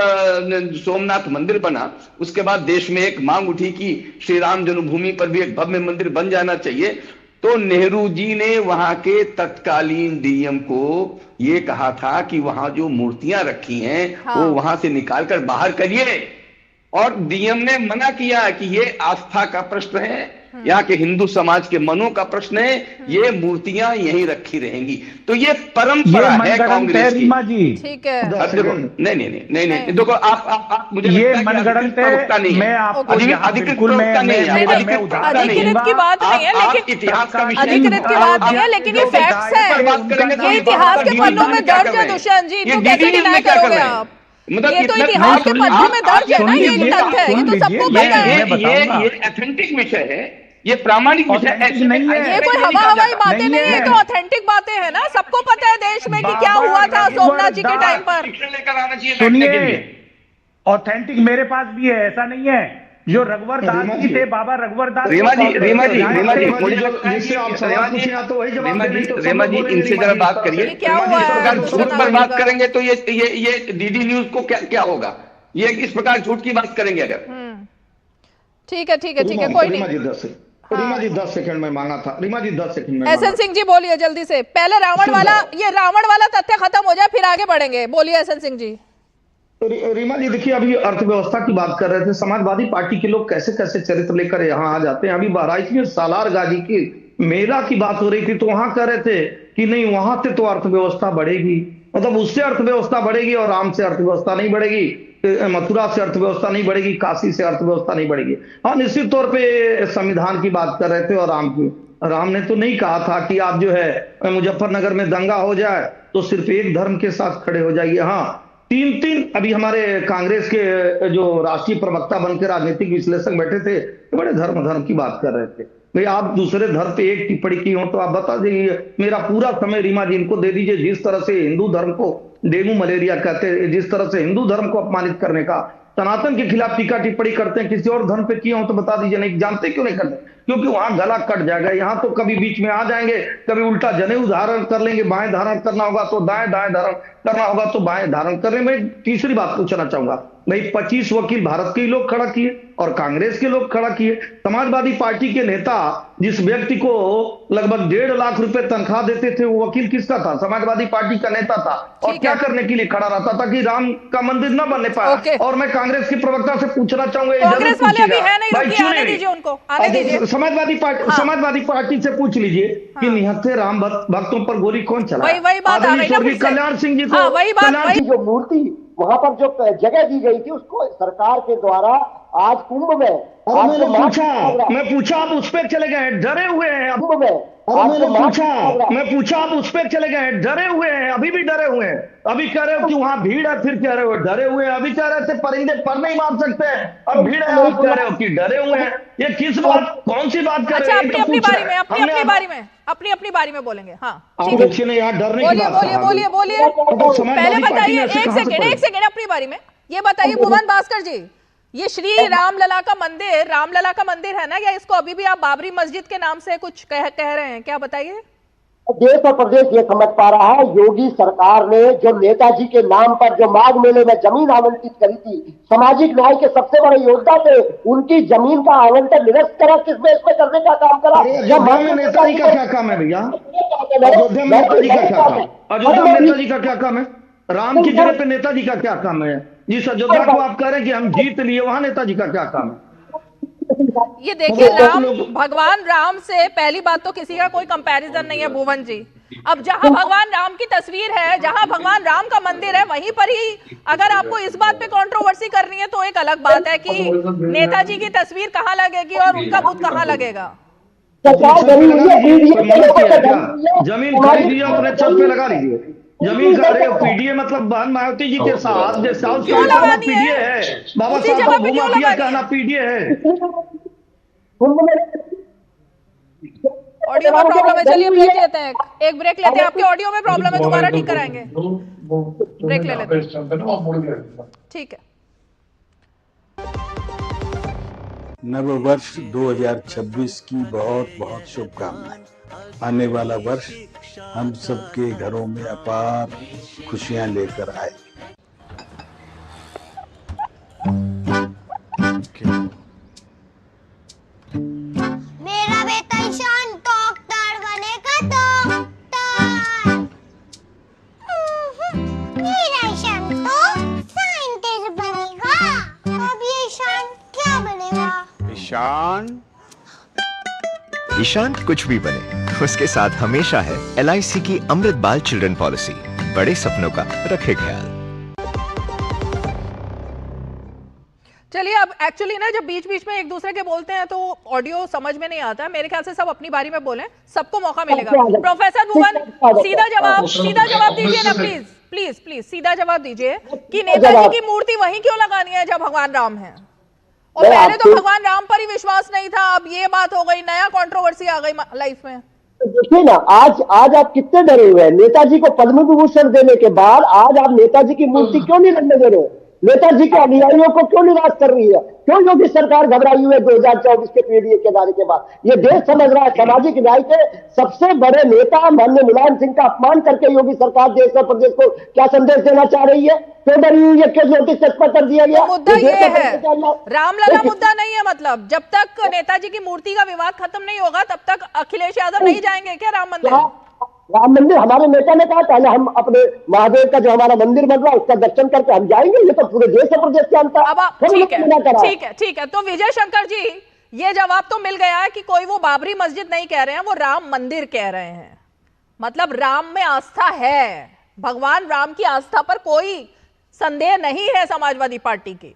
सोमनाथ मंदिर बना उसके बाद देश में एक मांग उठी कि श्री राम जन्मभूमि पर भी एक भव्य मंदिर बन जाना चाहिए, तो नेहरू जी ने वहां के तत्कालीन डीएम को ये कहा था कि वहां जो मूर्तियां रखी हैं वो वहां से निकालकर बाहर करिए, और डीएम ने मना किया कि ये आस्था का प्रश्न है, यहाँ के हिंदू समाज के मनों का प्रश्न है, ये मूर्तियां यहीं रखी रहेंगी। तो ये परंपरा है कांग्रेस की। ठीक है, देखो नहीं देखो आप मुझे ये मनगढ़ंत है, मैं आपको अधिकृत प्रवक्ता नहीं है, अधिकृत की बात नहीं है, लेकिन इतिहास का विषय, अधिकृत की बात नहीं है, लेकिन ये फैक्ट्स है, ये इतिहास के पन्नों में दर्ज है। दुष्यंत जी, तो कैसे डिनाई करोगे आप? मतलब ये तो इतिहास के पन्नों में दर्ज है ना, ये तथ्य है, ये तो सबको पता है। ये ऑथेंटिक विषय है, ये प्रामाणिक विषय ऐसे नहीं है। ये कोई हवाई बातें नहीं है, तो ऑथेंटिक बातें हैं ना, सबको पता है देश में कि क्या हुआ था सोमनाथ जी के टाइम पर। लेकर आना चाहिए। सुनिए, ऑथेंटिक मेरे पास भी है, ऐसा नहीं है। जो रघुवर दास जी थे, बाबा रघुवर दास, रीमा जी इनसे जरा बात करिए। क्या हुआ है? झूठ पर बात करेंगे तो ये डीडी न्यूज को क्या होगा? ये इस प्रकार झूठ की बात करेंगे अगर। ठीक है कोई नहीं। रीमा जी 10 सेकंड में मांगा था। रीमा जी 10 सेकंड में। एसएन सिंह जी बोलिए जल्दी से, पहले रावण वाला तथ्य खत्म हो जाए, फिर आगे बढ़ेंगे। बोलिए एसएन सिंह जी। रीमा जी देखिए, अभी अर्थव्यवस्था की बात कर रहे थे। समाजवादी पार्टी के लोग कैसे कैसे चरित्र लेकर यहाँ आ जाते हैं। अभी बहराइच में सालार गाजी की मेला की बात हो रही थी, तो वहां कह रहे थे कि नहीं, वहां से तो अर्थव्यवस्था बढ़ेगी, मतलब उससे अर्थव्यवस्था बढ़ेगी और राम से अर्थव्यवस्था नहीं बढ़ेगी, मथुरा से अर्थव्यवस्था नहीं बढ़ेगी, काशी से अर्थव्यवस्था नहीं बढ़ेगी। हाँ, निश्चित तौर पे संविधान की बात कर रहे थे और राम ने तो नहीं कहा था कि आप जो है मुजफ्फरनगर में दंगा हो जाए तो सिर्फ एक धर्म के साथ खड़े हो जाइए। हाँ, तीन अभी हमारे कांग्रेस के जो राष्ट्रीय प्रवक्ता बनकर राजनीतिक विश्लेषक बैठे थे, बड़े धर्म की बात कर रहे थे। भाई आप दूसरे धर्म पे एक टिप्पणी की हो तो आप बता दीजिए। मेरा पूरा समय रीमा जी इनको दे दीजिए। जिस तरह से हिंदू धर्म को डेंगू मलेरिया कहते हैं, जिस तरह से हिंदू धर्म को अपमानित करने का, सनातन के खिलाफ टीका टिप्पणी करते हैं, किसी और धर्म पे किए हो तो बता दीजिए। नहीं जानते क्यों नहीं करते? क्योंकि वहां गला कट जाएगा। यहाँ तो कभी बीच में आ जाएंगे, कभी उल्टा जनेऊ धारण कर लेंगे, बाएं धारण करना होगा तो दाएं धारण करना होगा तो बाएं धारण कर लेंगे। मैं तीसरी बात पूछना चाहूंगा, भाई 25 वकील भारत के ही लोग खड़ा किए और कांग्रेस के लोग खड़ा किए। समाजवादी पार्टी के नेता जिस व्यक्ति को लगभग 1.5 लाख रुपए तनख्वाह देते थे, वो वकील किसका था? समाजवादी पार्टी का नेता था। और क्या करने के लिए खड़ा रहता था? कि राम का मंदिर न बनने पाया। और मैं कांग्रेस के प्रवक्ता से पूछना चाहूंगा, कांग्रेस वाले अभी है नहीं, आने दीजिए उनको, आने दीजिए। समाजवादी पार्टी से पूछ लीजिए कि निहत्थे राम भक्तों पर गोली कौन चला? वही बात आ गई ना, कल्याण सिंह जी को, वही बात, जो मूर्ति वहां पर जो जगह दी गई थी उसको सरकार के द्वारा आज कुंभ में, मैं पूछा आप उस पर चले गए, डरे हुए हैं कुंभ में। मैं पूछा आप उस पर चले गए, डरे हुए हैं, अभी भी डरे हुए हैं। अभी कह रहे हो कि वहां भीड़ है, फिर कह रहे हो डरे हुए हैं। अभी कह रहे थे परिंदे पर नहीं मार सकते हैं, अब भीड़ है, आप कह रहे हो कि डरे हुए हैं। ये किस बात, कौन सी बात कर रहे हैं? अपनी बारी में अपनी बारी में बोलेंगे। हाँ, पूछिए ना यहाँ, डरने की बात। बोलिए। पहले बताइए, एक सेकेंड, अपनी बारी में ये बताइए भुवन भास्कर जी, ये श्री रामलला का मंदिर है ना, या इसको अभी भी आप बाबरी मस्जिद के नाम से कुछ कह रहे हैं, क्या बताइए? देश और प्रदेश ये समझ पा रहा है, योगी सरकार ने जो नेताजी के नाम पर जो माघ मेले में जमीन आवंटित करी थी, सामाजिक न्याय के सबसे बड़े योद्धा थे, उनकी जमीन का आवंटन निरस्त करा, किस बेस पे करने का काम करा? अयोध्या में नेताजी का क्या काम है भैया? अयोध्या में नेताजी का क्या काम? अयोध्या में नेताजी का क्या काम है? राम की जगह पे नेताजी का क्या काम है? जिस अयोध्या को आप कह रहे हैं कि हम जीत लिए, वहां नेताजी का क्या काम है? ये देखिए, भगवान राम से पहली बात तो किसी का कोई कंपैरिजन नहीं है भुवन जी। अब जहां भगवान राम की तस्वीर है, जहां भगवान राम का मंदिर है, वहीं पर ही अगर आपको इस बात पे कंट्रोवर्सी करनी है तो एक अलग बात है कि नेताजी की तस्वीर कहां लगेगी और उनका बुत कहां लगेगा। जमीन खरीद लीजिए, अपने छत पे लगा लीजिए। जमीन का पीडीए मतलब बहन मायावती जी के साथ पीडीए है, बाबा साहब का भूमाफिया कहना पीडीए है। ऑडियो में प्रॉब्लम है, चलिए ब्रेक लेते हैं, एक ब्रेक लेते हैं। आपके ऑडियो में प्रॉब्लम है, दोबारा ठीक कराएंगे, ब्रेक ले लेते हैं, ठीक है। नववर्ष 2026 की बहुत बहुत शुभकामनाएं। आने वाला वर्ष हम सबके घरों में अपार खुशियां लेकर आए। मेरा बेटा ईशान डॉक्टर बनेगा, डॉक्टर। मेरा ईशान तो साइंटिस्ट बनेगा। अब ये ईशान क्या बनेगा? ईशान कुछ भी बने, उसके साथ हमेशा है LIC की अमृत बाल चिल्ड्रन पॉलिसी। बड़े सपनों का रखे ख्याल। चलिए, अब एक्चुअली ना जब बीच बीच में एक दूसरे के बोलते हैं तो ऑडियो समझ में नहीं आता। मेरे ख्याल से सब अपनी बारी में बोलें, सबको मौका मिलेगा। प्रोफेसर भुवन, सीधा जवाब दीजिए ना प्लीज। प्लीज प्लीज सीधा जवाब दीजिए कि नेताजी की मूर्ति वहीं क्यों लगानी है जब भगवान राम है? और पहले तो भगवान राम पर ही विश्वास नहीं था, अब ये बात हो गई, नया कंट्रोवर्सी आ गई लाइफ में। देखिए ना, आज आप कितने डरे हुए हैं। नेताजी को पद्म विभूषण देने के बाद आज आप नेताजी की मूर्ति क्यों नहीं लगने दे रहे? नेताजी के अनुयायियों को क्यों निराश कर रही है? क्यों योगी सरकार घबराई हुई है 2024 के पीडीए के दायरे के बाद? ये देश समझ रहा है सामाजिक न्याय के सबसे बड़े नेता माननीय मुलायम सिंह का अपमान करके योगी सरकार देश और प्रदेश को क्या संदेश देना चाह रही है? क्यों डरी हुई है? क्यों नोटिस सस्पेंड कर दिया गया? मुद्दा ये है, रामलला मुद्दा नहीं है। मतलब जब तक नेताजी की मूर्ति का विवाद खत्म नहीं होगा तब तक अखिलेश यादव नहीं जाएंगे क्या राम मंदिर? राम मंदिर, हमारे नेता ने कहा पहले हम अपने महादेव का जो हमारा मंदिर बन रहा है उसका दर्शन करके हम जाएंगे। ये तो पूरे देश और प्रदेश जानता है। ठीक है। तो विजय शंकर जी, ये जवाब तो मिल गया है कि कोई वो बाबरी मस्जिद नहीं कह रहे हैं, वो राम मंदिर कह रहे हैं। मतलब राम में आस्था है, भगवान राम की आस्था पर कोई संदेह नहीं है समाजवादी पार्टी की।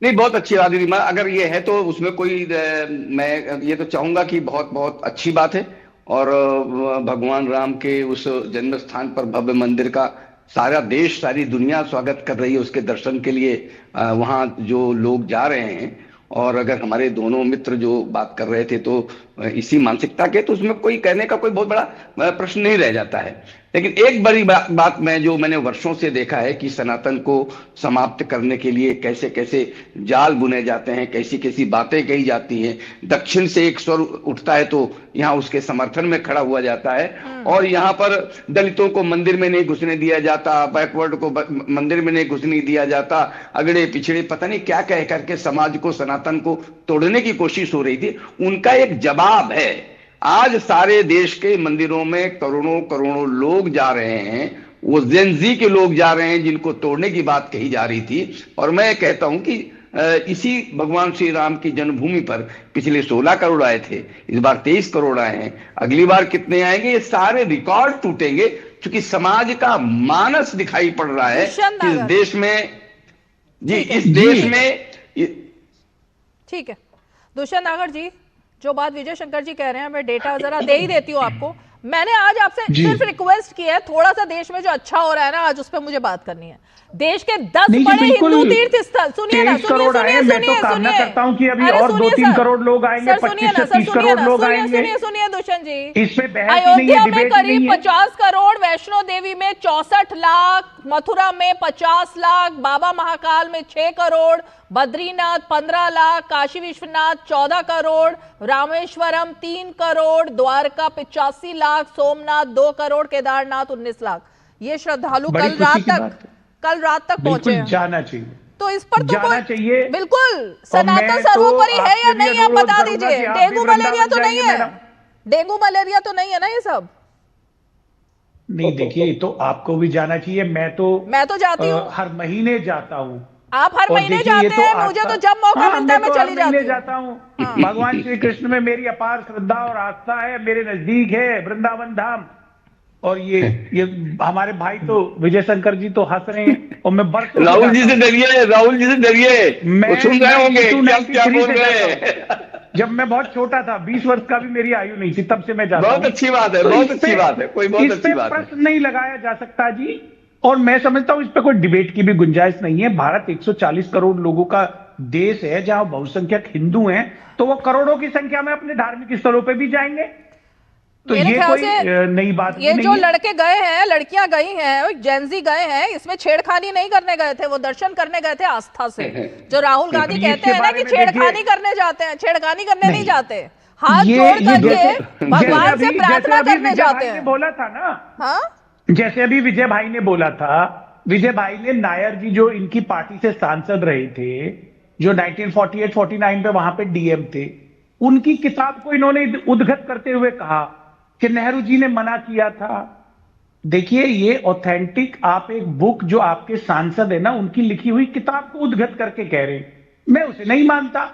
नहीं, बहुत अच्छी बात है। अगर ये है तो उसमें कोई मैं ये तो चाहूंगा कि बहुत बहुत अच्छी बात है। और भगवान राम के उस जन्म स्थान पर भव्य मंदिर का सारा देश, सारी दुनिया स्वागत कर रही है उसके दर्शन के लिए। वहां जो लोग जा रहे हैं, और अगर हमारे दोनों मित्र जो बात कर रहे थे तो इसी मानसिकता के, तो उसमें कोई कहने का कोई बहुत बड़ा प्रश्न नहीं रह जाता है। लेकिन एक बड़ी बात मैंने वर्षों से देखा है कि सनातन को समाप्त करने के लिए कैसे कैसे जाल बुने जाते हैं, कैसी कैसी बातें कही जाती हैं। दक्षिण से एक स्वर उठता है तो यहाँ उसके समर्थन में खड़ा हुआ जाता है, और यहाँ पर दलितों को मंदिर में नहीं घुसने दिया जाता, बैकवर्ड को मंदिर में नहीं घुसने दिया जाता, अगड़े पिछड़े पता नहीं क्या कह करके समाज को, सनातन को तोड़ने की कोशिश हो रही थी। उनका एक जवाब है। आज सारे देश के मंदिरों में करोड़ों करोड़ों लोग जा रहे हैं, वो जेनजी के लोग जा रहे हैं जिनको तोड़ने की बात कही जा रही थी। और मैं कहता हूं कि इसी भगवान श्री राम की जन्मभूमि पर पिछले 16 करोड़ आए थे, इस बार 23 करोड़ आए हैं, अगली बार कितने आएंगे? ये सारे रिकॉर्ड टूटेंगे, क्योंकि समाज का मानस दिखाई पड़ रहा है इस देश में। जी, इस देश में। ठीक है दुष्यंत नागर जी, जो बात विजय शंकर जी कह रहे हैं मैं डेटा जरा दे ही देती हूँ आपको। मैंने आज आपसे सिर्फ रिक्वेस्ट की है, थोड़ा सा देश में जो अच्छा हो रहा है ना आज उस पर मुझे बात करनी है। देश के 10 बड़े हिंदू तीर्थ स्थल, सुनिए ना, करोड़ लोग आएंगे, 25 से 30 करोड़ लोग आएंगे। सुनिए दुष्यंत जी, इसमें अयोध्या में करीब 50 करोड़, वैष्णो देवी में 64 लाख, मथुरा में 50 लाख, बाबा महाकाल में 6 करोड़, बद्रीनाथ 15 लाख, काशी विश्वनाथ 14 करोड़, रामेश्वरम 3 करोड़, द्वारका 85 लाख, सोमनाथ 2 करोड़, केदारनाथ 19 लाख। ये श्रद्धालु कल रात तक पहुंचे हैं। जाना चाहिए, तो इस पर तो जाना चाहिए। बिल्कुल सनातन सर्वोपरि है या नहीं, आप बता दीजिए। डेंगू मलेरिया तो नहीं है? डेंगू मलेरिया तो नहीं है ना ये सब? नहीं, देखिए तो आपको भी जाना चाहिए। मैं तो जाती हूँ, हर महीने जाता हूँ। आप हर महीने जाते हैं, मुझे तो जब मौका मिलता है मैं चली जाता हूँ। भगवान श्री कृष्ण में मेरी अपार श्रद्धा और आस्था है, मेरे नजदीक है वृंदावन धाम। और ये हमारे भाई तो विजय शंकर जी तो हंस रहे हैं, और मैं राहुल जी से डरिए, राहुल जी से डरिए, मैं सुन रहे होंगे क्या बोल रहे हैं। जब मैं बहुत छोटा था, 20 वर्ष का भी मेरी आयु नहीं थी, तब से मैं जाता हूं। बहुत अच्छी बात है, बहुत अच्छी बात है, कोई बहुत अच्छी बात है। प्रश्न नहीं लगाया जा सकता जी, और मैं समझता हूं इस पे कोई डिबेट की भी गुंजाइश नहीं है। भारत 140 करोड़ लोगों का देश है, जहां बहुसंख्यक हिंदू हैं, तो वो करोड़ों की संख्या में अपने धार्मिक स्थलों पे भी जाएंगे। तो ये कोई नई बात नहीं है। ये जो लड़के गए हैं, लड़कियां गई हैं, जेनजी गए हैं, इसमें छेड़खानी नहीं करने गए थे, वो दर्शन करने गए थे आस्था से। जो राहुल गांधी कहते हैं ना कि छेड़खानी करने जाते हैं, छेड़खानी करने नहीं जाते, हाथ जोड़ करके भगवान से प्रार्थना करने जाते हैं। बोला था ना, हाँ, जैसे अभी विजय भाई ने बोला था, विजय भाई ने नायर जी जो इनकी पार्टी से सांसद रहे थे, जो 1948-49 पे वहां पे डीएम थे, उनकी किताब को इन्होंने उद्धृत करते हुए कहा कि नेहरू जी ने मना किया था। देखिए, ये ऑथेंटिक, आप एक बुक जो आपके सांसद है ना उनकी लिखी हुई किताब को उद्धृत करके कह रहे, मैं उसे नहीं मानता।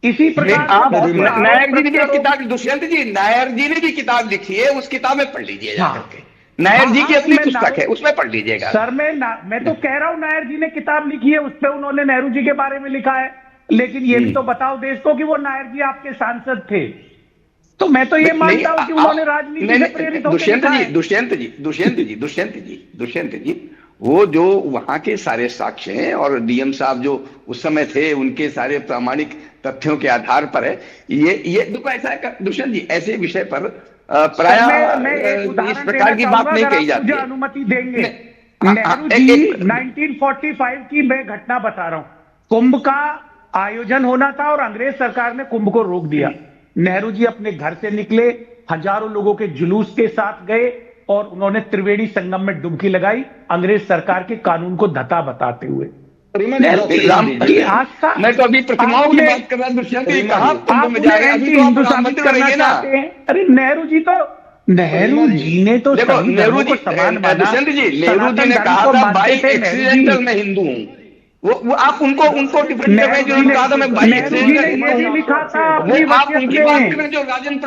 इसी प्रकार नायर जी ने भी किताब, दुष्यंत जी, नायर जी ने भी किताब लिखी है, उस किताब में पढ़ लीजिए जाकर के। नायर जी की अपनी पुस्तक है, उसमें पढ़ लीजिएगा। सर मैं तो कह रहा हूं नायर जी ने किताब लिखी है, उस पर उन्होंने नेहरू जी के बारे में लिखा है। लेकिन ये भी तो बताओ देश को कि वो नायर जी आपके सांसद थे। तो मैं तो ये मानता हूं कि उन्होंने राजनीति से प्रेरित होकर दुष्यंत जी वो जो वहां के सारे साक्ष्य हैं और डीएम साहब जो उस समय थे उनके सारे प्रामाणिक तथ्यों के आधार पर है। ये देखो ऐसा है दुष्यंत जी, ऐसे विषय पर प्रायः इस प्रकार की बात नहीं कही जाती। अनुमति देंगे नेहरू जी 1945 की मैं घटना बता रहा हूं। कुंभ का आयोजन होना था और अंग्रेज सरकार ने कुंभ को रोक दिया। नेहरू जी अपने घर से निकले, हजारों लोगों के जुलूस के साथ गए और उन्होंने त्रिवेणी संगम में डुबकी लगाई अंग्रेज सरकार के कानून को धता बताते हुए। मैं तो अभी प्रतिमाओं की बात कर रहा हूं। अरे नेहरू जी ने तो नेहरू जी ने कहा था बाई एक्सीडेंटल मैं हिंदू हूँ। वो आप उनको डिफेंड कर रहे हैं जो उन्होंने कहा था मैं बाई एक्सीडेंटल लिखा था। वो आप उनकी बात कर रहे हैं जो राजेंद्र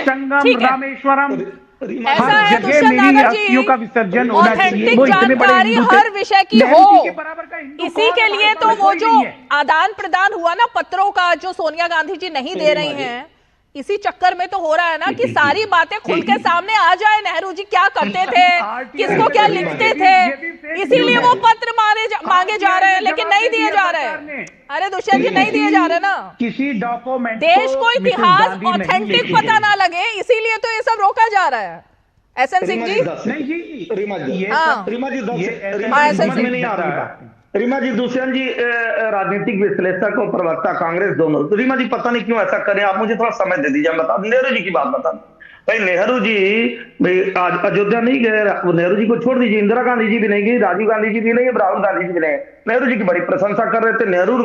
संगम रामेश्वरम ऐसा है दुष्यंत नागर जी, का विसर्जन होना चाहिए। वो जानकारी हर विषय की हो, इसी के लिए तो वो जो आदान प्रदान हुआ ना पत्रों का, जो सोनिया गांधी जी नहीं दे रही हैं, इसी चक्कर में तो हो रहा है ना कि सारी बातें खुल के सामने आ जाए। नेहरू जी क्या करते थे, किसको क्या लिखते थे, इसीलिए वो पत्र मांगे जा रहे हैं, लेकिन नहीं दिए जा रहे। अरे दुष्यंत जी नहीं दिए जा रहे ना, किसी डॉक्यूमेंट देश को इतिहास ऑथेंटिक पता ना लगे, इसीलिए तो ये सब रोका जा रहा है। एसएन सिंह जी, रीमा जी नहीं आ रहा है। रीमा जी, दुष्यंत जी राजनीतिक विश्लेषक और प्रवक्ता कांग्रेस दोनों। तो रीमा जी पता नहीं क्यों ऐसा करें, आप मुझे थोड़ा समय दे दीजिए। बता नेहरू जी की बात बता भाई। नेहरू जी भाई आज अयोध्या नहीं गए, नेहरू जी को छोड़ दीजिए, इंदिरा गांधी जी भी नहीं गई, राजीव गांधी जी भी नहीं, राहुल गांधी जी भी नहीं। नेहरू जी की बड़ी प्रशंसा कर रहे थे। नेहरू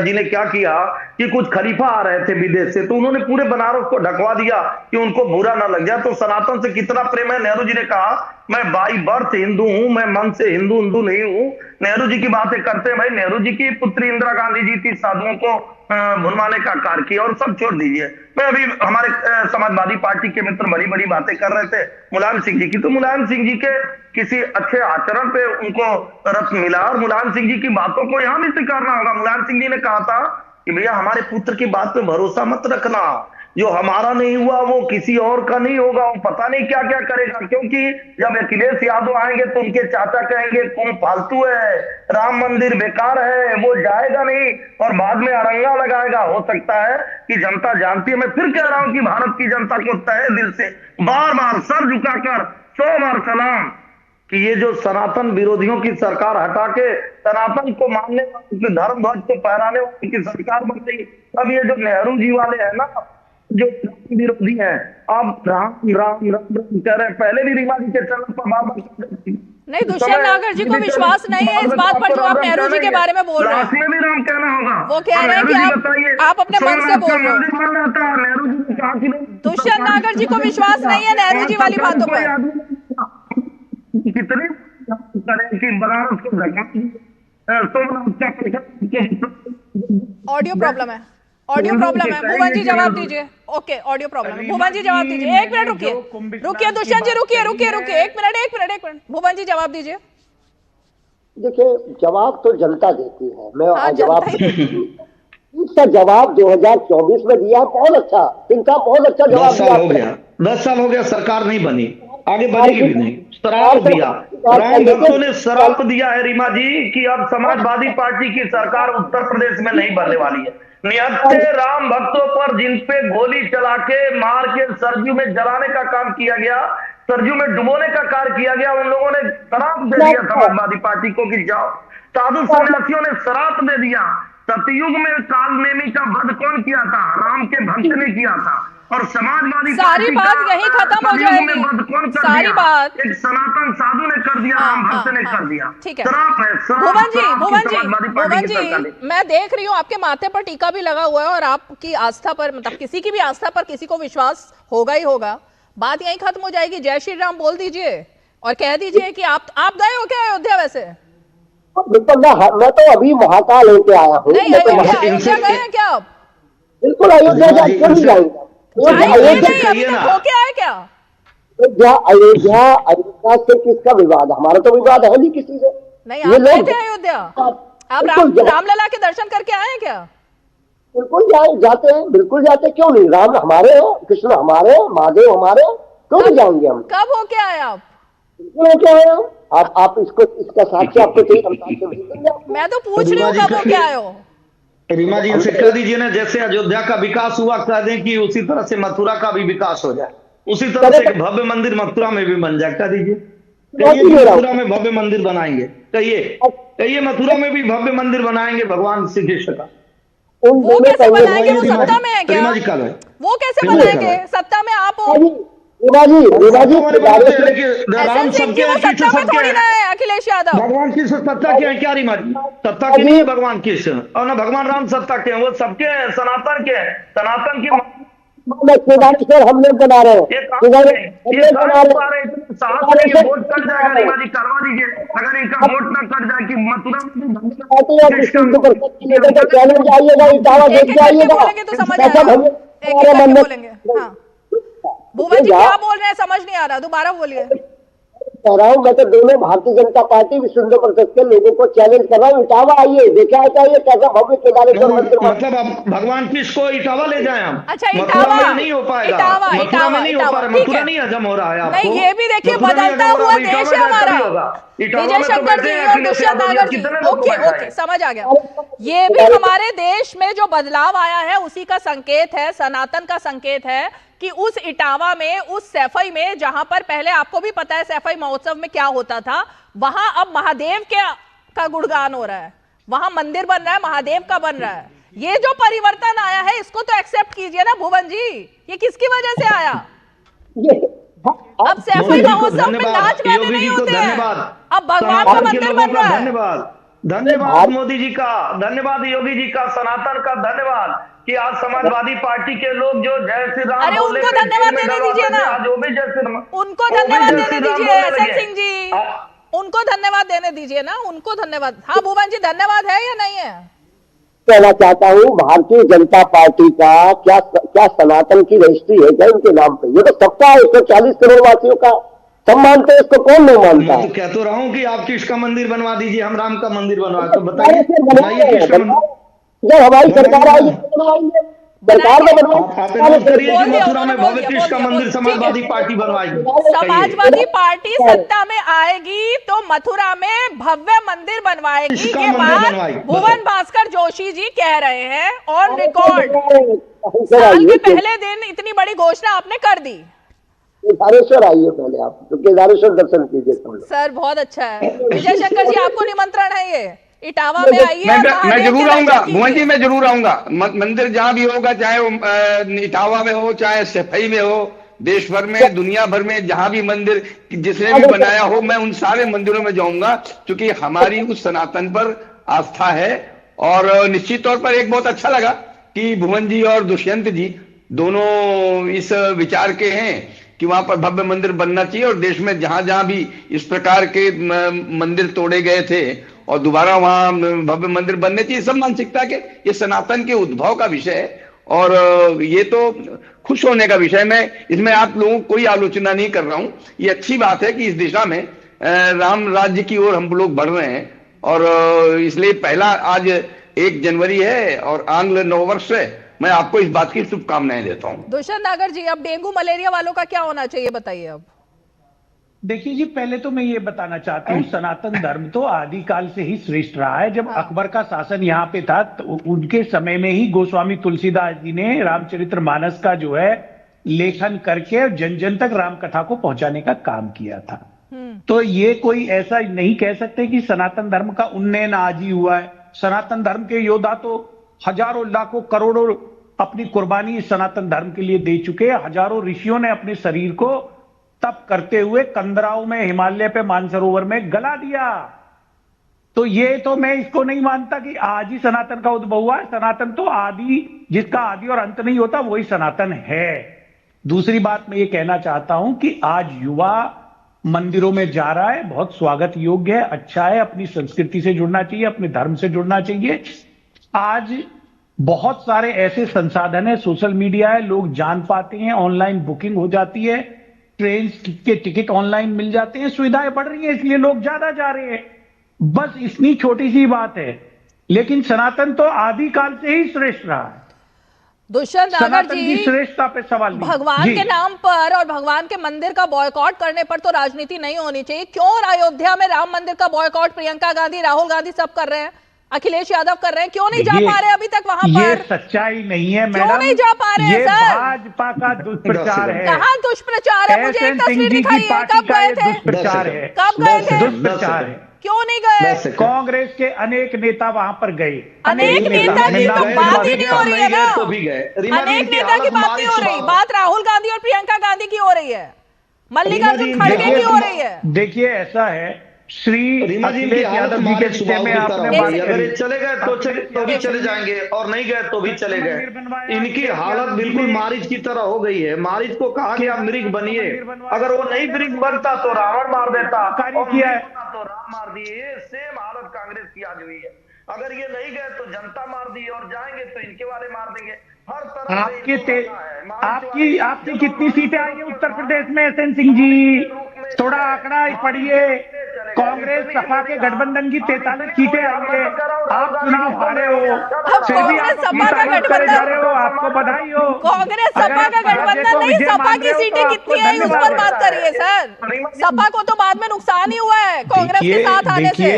जी ने क्या किया कि कुछ खलीफा आ रहे थे विदेश से, तो उन्होंने पूरे बनारस को ढकवा दिया कि उनको बुरा ना लग जाए। तो सनातन से कितना प्रेम है। नेहरू जी ने कहा मैं बाई बर्थ हिंदू हूं, मैं मन से हिंदू नहीं हूं। नेहरू जी की बातें करते हैं भाई। नेहरू जी की पुत्री इंदिरा गांधी जी थी, साधुओं को भुनवाने का कार्य किया। और सब छोड़ दीजिए, मैं अभी हमारे समाजवादी पार्टी के मित्र बड़ी बड़ी बातें कर रहे थे मुलायम सिंह जी की। तो मुलायम सिंह जी के किसी अच्छे आचरण पे उनको रत्न मिला और मुलायम सिंह जी की बातों को यहां भी स्वीकारना होगा। मुलायम सिंह जी ने कहा था कि भैया हमारे पुत्र की बात पे भरोसा मत रखना, जो हमारा नहीं हुआ वो किसी और का नहीं होगा, वो पता नहीं क्या क्या करेगा। क्योंकि जब अखिलेश यादव आएंगे तो उनके चाचा कहेंगे कौन फालतू है, राम मंदिर बेकार है, वो जाएगा नहीं, और बाद में अरंगा लगाएगा। हो सकता है कि जनता जानती है। मैं फिर कह रहा हूं कि भारत की जनता को तहे दिल से बार बार सर झुकाकर 100 बार सलाम कि ये जो सनातन विरोधियों की सरकार हटा के सनातन को मानने वाले, धर्म ध्वज को फहराने वाले की सरकार बन गई। अब ये जो नेहरू जी वाले हैं ना, जो विरोधी हैं, आप राम राम राम कह रहे हैं। पहले भी रीमा जी के चैनल पर बार नहीं, दुष्यंत नागर जी को विश्वास नहीं है इस बात पर जो आप नेहरू जी के बारे में बोल रहे हैं। भी राम कहना होगा। वो कह रहे हैं कि आप अपने मन से बोल रहे हो। दुष्यंत नागर जी को विश्वास नहीं है नेहरू जी वाली बातों पर। कितने करें कि बनारस को ऑडियो प्रॉब्लम है, ऑडियो प्रॉब्लम है। भुवन जी जवाब दीजिए। ओके, ऑडियो प्रॉब्लम है। भुवन जी जवाब दीजिए। एक मिनट रुकिए दुष्यंत जी, रुकिए एक मिनट। भुवन जी जवाब दीजिए। देखिए, जवाब तो जनता देती है। मैं जवाब इसका जवाब 2024 में दिया, बहुत अच्छा, इनका बहुत अच्छा जवाब दिया। 10 साल हो गया, सरकार नहीं बनी, आगे बढ़ेगी भी नहीं। शराप दिया, राम भक्तों ने शराप दिया है रीमा जी कि अब समाजवादी पार्टी की सरकार उत्तर प्रदेश में नहीं बनने वाली है। निहत्थे राम भक्तों पर जिन पे गोली चला के मार के सरजू में जलाने का काम किया गया, सरजू में डुबोने का कार्य किया गया, उन लोगों ने शराप दे दिया समाजवादी पार्टी को कि जाओ। साधु सन्यासियों ने शराप दे दिया। सतयुग में कालनेमी का वध कौन किया था? राम के भक्त ने किया था। और समाजवादी सारी बात यही खत्म हो जाएगी। सारी बात एक सनातन साधु ने कर दिया, राम भक्त ने कर दिया। ठीक है भुवन जी, मैं देख रही हूँ आपके माथे पर टीका भी लगा हुआ है और आपकी आस्था पर, मतलब किसी की भी आस्था पर किसी को विश्वास होगा ही होगा। बात यही खत्म हो जाएगी। जय श्री राम बोल दीजिए और कह दीजिए कि आप गए हो क्या अयोध्या? वैसे बिल्कुल, मैं तो अभी महाकाल होके आया हूँ। नहीं, अयोध्या गए हैं क्या आप? बिल्कुल, अयोध्या जाएंगे। अयोध्या से किसका विवाद? हमारा तो विवाद है नहीं किसी से। नहीं, आप गए थे अयोध्या? आप रामलला के दर्शन करके आए हैं क्या? बिल्कुल जाते हैं, बिल्कुल जाते हैं, क्यों नहीं? राम हमारे हैं, कृष्ण हमारे हैं, महादेव हमारे हैं, क्यों नहीं जाएंगे हम? कब होके आए आप? बिल्कुल होके आए हम। आप इसका साक्ष्य आपको चाहिए? मैं तो पूछ रही हूँ कब होके आए हो? रीमा जी से कह दीजिए ना, जैसे अयोध्या का विकास हुआ कह दें कि उसी तरह से मथुरा का भी विकास हो जाए, उसी तरह से एक भव्य मंदिर मथुरा में भी बन जाए। कह दीजिए, कहिए मथुरा में भव्य मंदिर बनाएंगे, कहिए मथुरा में भी भव्य मंदिर बनाएंगे भगवान श्री कृष्ण का। वो कैसे बनाएंगे? वो सत्ता में है क्या? वो कैसे बनाएंगे? सत्ता में आप हो? अखिलेश यादव भगवान कृष्ण सत्ता के हैं क्या? रीमा जी सत्ता के नहीं है भगवान कृष्ण, और ना भगवान राम सत्ता के हैं, वो सबके हैं, सनातन के हैं, सनातन के। केदारेश्वर हम लोग बना रहे हैं, वोट कट जाएगा। रीमा जी करवा दीजिए, अगर इनका वोट ना कट जाए कि मथुरा चैलेंज आइएगा, इटावा देख के आइएगा, भुवन जी क्या बोल रहे हैं समझ नहीं आ रहा, दोबारा बोलिए। कह रहा हूँ मैं तो दोनों भारतीय जनता पार्टी विश्व हिंदू परिषद के लोगों को चैलेंज कर रहा हूँ, इटावा आइए, देखा चाहिए कैसा भव्य केदारेश्वर मंदिर। मतलब आप भगवान कृष्ण को इटावा ले जाए हम? अच्छा इटावा में नहीं हो पाएगा, मथुरा में नहीं हो पा रहा, मथुरा नहीं हजम हो रहा है आपको। नहीं ये भी देखिए बदलता हुआ देश है हमारा। विजय शंकर जी और दुष्यंत नागर जी, ओके समझ आ गया। ये भी हमारे देश में जो बदलाव आया है उसी का संकेत है, सनातन का संकेत है कि उस इटावा में, उस सैफई में, जहां पर पहले आपको भी पता है सैफई महोत्सव में क्या होता था, वहां अब महादेव का गुणगान हो रहा है, वहां मंदिर बन रहा है, महादेव का बन रहा है। ये जो परिवर्तन आया है इसको तो एक्सेप्ट कीजिए ना भुवन जी, ये किसकी वजह से आया? अब सैफई महोत्सव में नाच गाने नहीं होते हैं, अब भगवान का मंदिर बन रहा है। धन्यवाद मोदी जी का, धन्यवाद योगी जी का, सनातन का धन्यवाद कि आज समाजवादी पार्टी के लोग जो जय श्री राम, अरे उनको धन्यवाद देने दीजिए ना, उनको धन्यवाद देने दीजिए एसएन सिंह जी, उनको धन्यवाद देने दीजिए ना, उनको धन्यवाद। हाँ भुवन जी धन्यवाद है या नहीं है? कहना चाहता हूँ भारतीय जनता पार्टी का क्या सनातन की रजिस्ट्री है क्या इनके नाम पे? ये तो सबका है, 140 करोड़ वासियों का सब मानते हैं, इसको कौन नहीं मानता? मैं तो कह तो रहा हूँ कि आप किसका मंदिर बनवा दीजिए, हम राम का मंदिर बनवा, तो बताइए जब हमारी सरकार आई सरकार में मथुरा में भव्य कृष्ण का मंदिर समाजवादी पार्टी बनवाएगी। समाजवादी पार्टी सत्ता में आएगी तो मथुरा में भव्य मंदिर बनवाएगी, ये बात भुवन भास्कर जोशी जी कह रहे हैं ऑन रिकॉर्ड। साल के पहले दिन इतनी बड़ी घोषणा आपने कर दी। केदारेश्वर आइए पहले आप, तो केदारेश्वर दर्शन कीजिए सर, बहुत अच्छा है। विजय शंकर जी आपको निमंत्रण है, ये इटावा में आइए। मैं जरूर आऊंगा भुवन जी, मैं जरूर आऊंगा। मंदिर जहां भी होगा, चाहे वो इटावा में हो, चाहे सैफई में हो, देश भर में, दुनिया भर में जहां भी मंदिर जिसने भी बनाया हो, मैं उन सारे मंदिरों में जाऊंगा, क्योंकि हमारी उस सनातन पर आस्था है। और निश्चित तौर पर एक बहुत अच्छा लगा कि भुवन जी और दुष्यंत जी दोनों इस विचार के हैं कि वहां पर भव्य मंदिर बनना चाहिए, और देश में जहां जहां भी इस प्रकार के मंदिर तोड़े गए थे और दोबारा वहां भव्य मंदिर बनने चाहिए, सब मानसिकता के, ये सनातन के उद्भव का विषय है और ये तो खुश होने का विषय। मैं इसमें आप लोगों को कोई आलोचना नहीं कर रहा हूं, ये अच्छी बात है कि इस दिशा में राम राज्य की ओर हम लोग बढ़ रहे हैं। और इसलिए पहला आज 1 जनवरी है और आंग्ल नववर्ष है, मैं आपको इस बात की शुभकामनाएं देता हूं। दुष्यंत नागर जी, अब डेंगू मलेरिया वालों का क्या होना चाहिए बताइए? अब देखिए जी, पहले तो मैं ये बताना चाहता हूँ, सनातन धर्म तो आदिकाल से ही श्रेष्ठ रहा है। जब अकबर का शासन यहाँ पे था तो उनके समय में ही गोस्वामी तुलसीदास जी ने रामचरितमानस का जो है लेखन करके जन जन तक राम कथा को पहुंचाने का काम किया था। तो ये कोई ऐसा नहीं कह सकते कि सनातन धर्म का उन्नयन आज ही हुआ है। सनातन धर्म के योद्धा तो हजारों लाखों करोड़ों अपनी कुर्बानी सनातन धर्म के लिए दे चुके हैं। हजारों ऋषियों ने अपने शरीर को तप करते हुए कंदराओं में, हिमालय पे, मानसरोवर में गला दिया। तो ये तो मैं इसको नहीं मानता कि आज ही सनातन का उद्भव हुआ है। सनातन तो आदि, जिसका आदि और अंत नहीं होता, वही सनातन है। दूसरी बात मैं ये कहना चाहता हूं कि आज युवा मंदिरों में जा रहा है, बहुत स्वागत योग्य है, अच्छा है। अपनी संस्कृति से जुड़ना चाहिए, अपने धर्म से जुड़ना चाहिए। आज बहुत सारे ऐसे संसाधन है, सोशल मीडिया है, लोग जान पाते हैं, ऑनलाइन बुकिंग हो जाती है, ट्रेन के टिकट ऑनलाइन मिल जाते हैं, सुविधाएं बढ़ रही हैं, इसलिए लोग ज्यादा जा रहे हैं। बस इतनी छोटी सी बात है। लेकिन सनातन तो आदिकाल से ही श्रेष्ठ रहा है। दुष्यंत नागर सनातन जी, की श्रेष्ठता पे सवाल नहीं। भगवान जी। के नाम पर और भगवान के मंदिर का बॉयकॉट करने पर तो राजनीति नहीं होनी चाहिए। क्यों अयोध्या में राम मंदिर का बॉयकॉट प्रियंका गांधी, राहुल गांधी सब कर रहे हैं, अखिलेश यादव कर रहे हैं, क्यों नहीं जा पा रहे अभी तक वहां पर? ये सच्चाई नहीं है मैडम, क्यों नहीं जा पा रहे हैं ये सर? भाजपा का दुष्प्रचार है। कहाँ दुष्प्रचार है? मुझे एक तस्वीर दिखाइए, कब गए थे? दुष्प्रचार है, कब गए थे? दुष्प्रचार है। क्यों नहीं गए? कांग्रेस के अनेक नेता वहां पर गए। अनेक नेता की तो बात ही नहीं हो रही है ना, तो भी गए। अनेक नेता की बात नहीं हो रही, बात राहुल गांधी और प्रियंका गांधी की हो रही है, मल्लिकार्जुन खड़गे की हो रही है। देखिए ऐसा है, श्री अखिलेश यादव जी के विषय में आपने बात अगर करी। ये चले गए तो भी चले जाएंगे और नहीं गए तो भी चले गए। इनकी हालत बिल्कुल मारिच की तरह हो गई है। मारिच को कहा कि आप मृग बनिए, अगर वो नहीं मृग बनता तो रावण मार देता, और किया है तो राम मार दिए। सेम हालत कांग्रेस की आज हुई है। अगर ये नहीं गए तो जनता मार दी, और जाएंगे तो इनके वाले मार देंगे। हर तरह आपकी कितनी सीटें आई है उत्तर प्रदेश में? एसएन सिंह जी थोड़ा आंकड़ा पढ़िए। कांग्रेस सपा के गठबंधन की 43 सीटें आई है। आप चुनाव हारे हो, फिर भी आप अपनी तारीफ करे जा रहे हो, आपको बधाई हो। कांग्रेस सपा का गठबंधन नहीं, सपा की सीटें कितनी आई उस पर बात करिए सर। सपा को तो बाद में नुकसान ही हुआ है कांग्रेस के साथ आने से।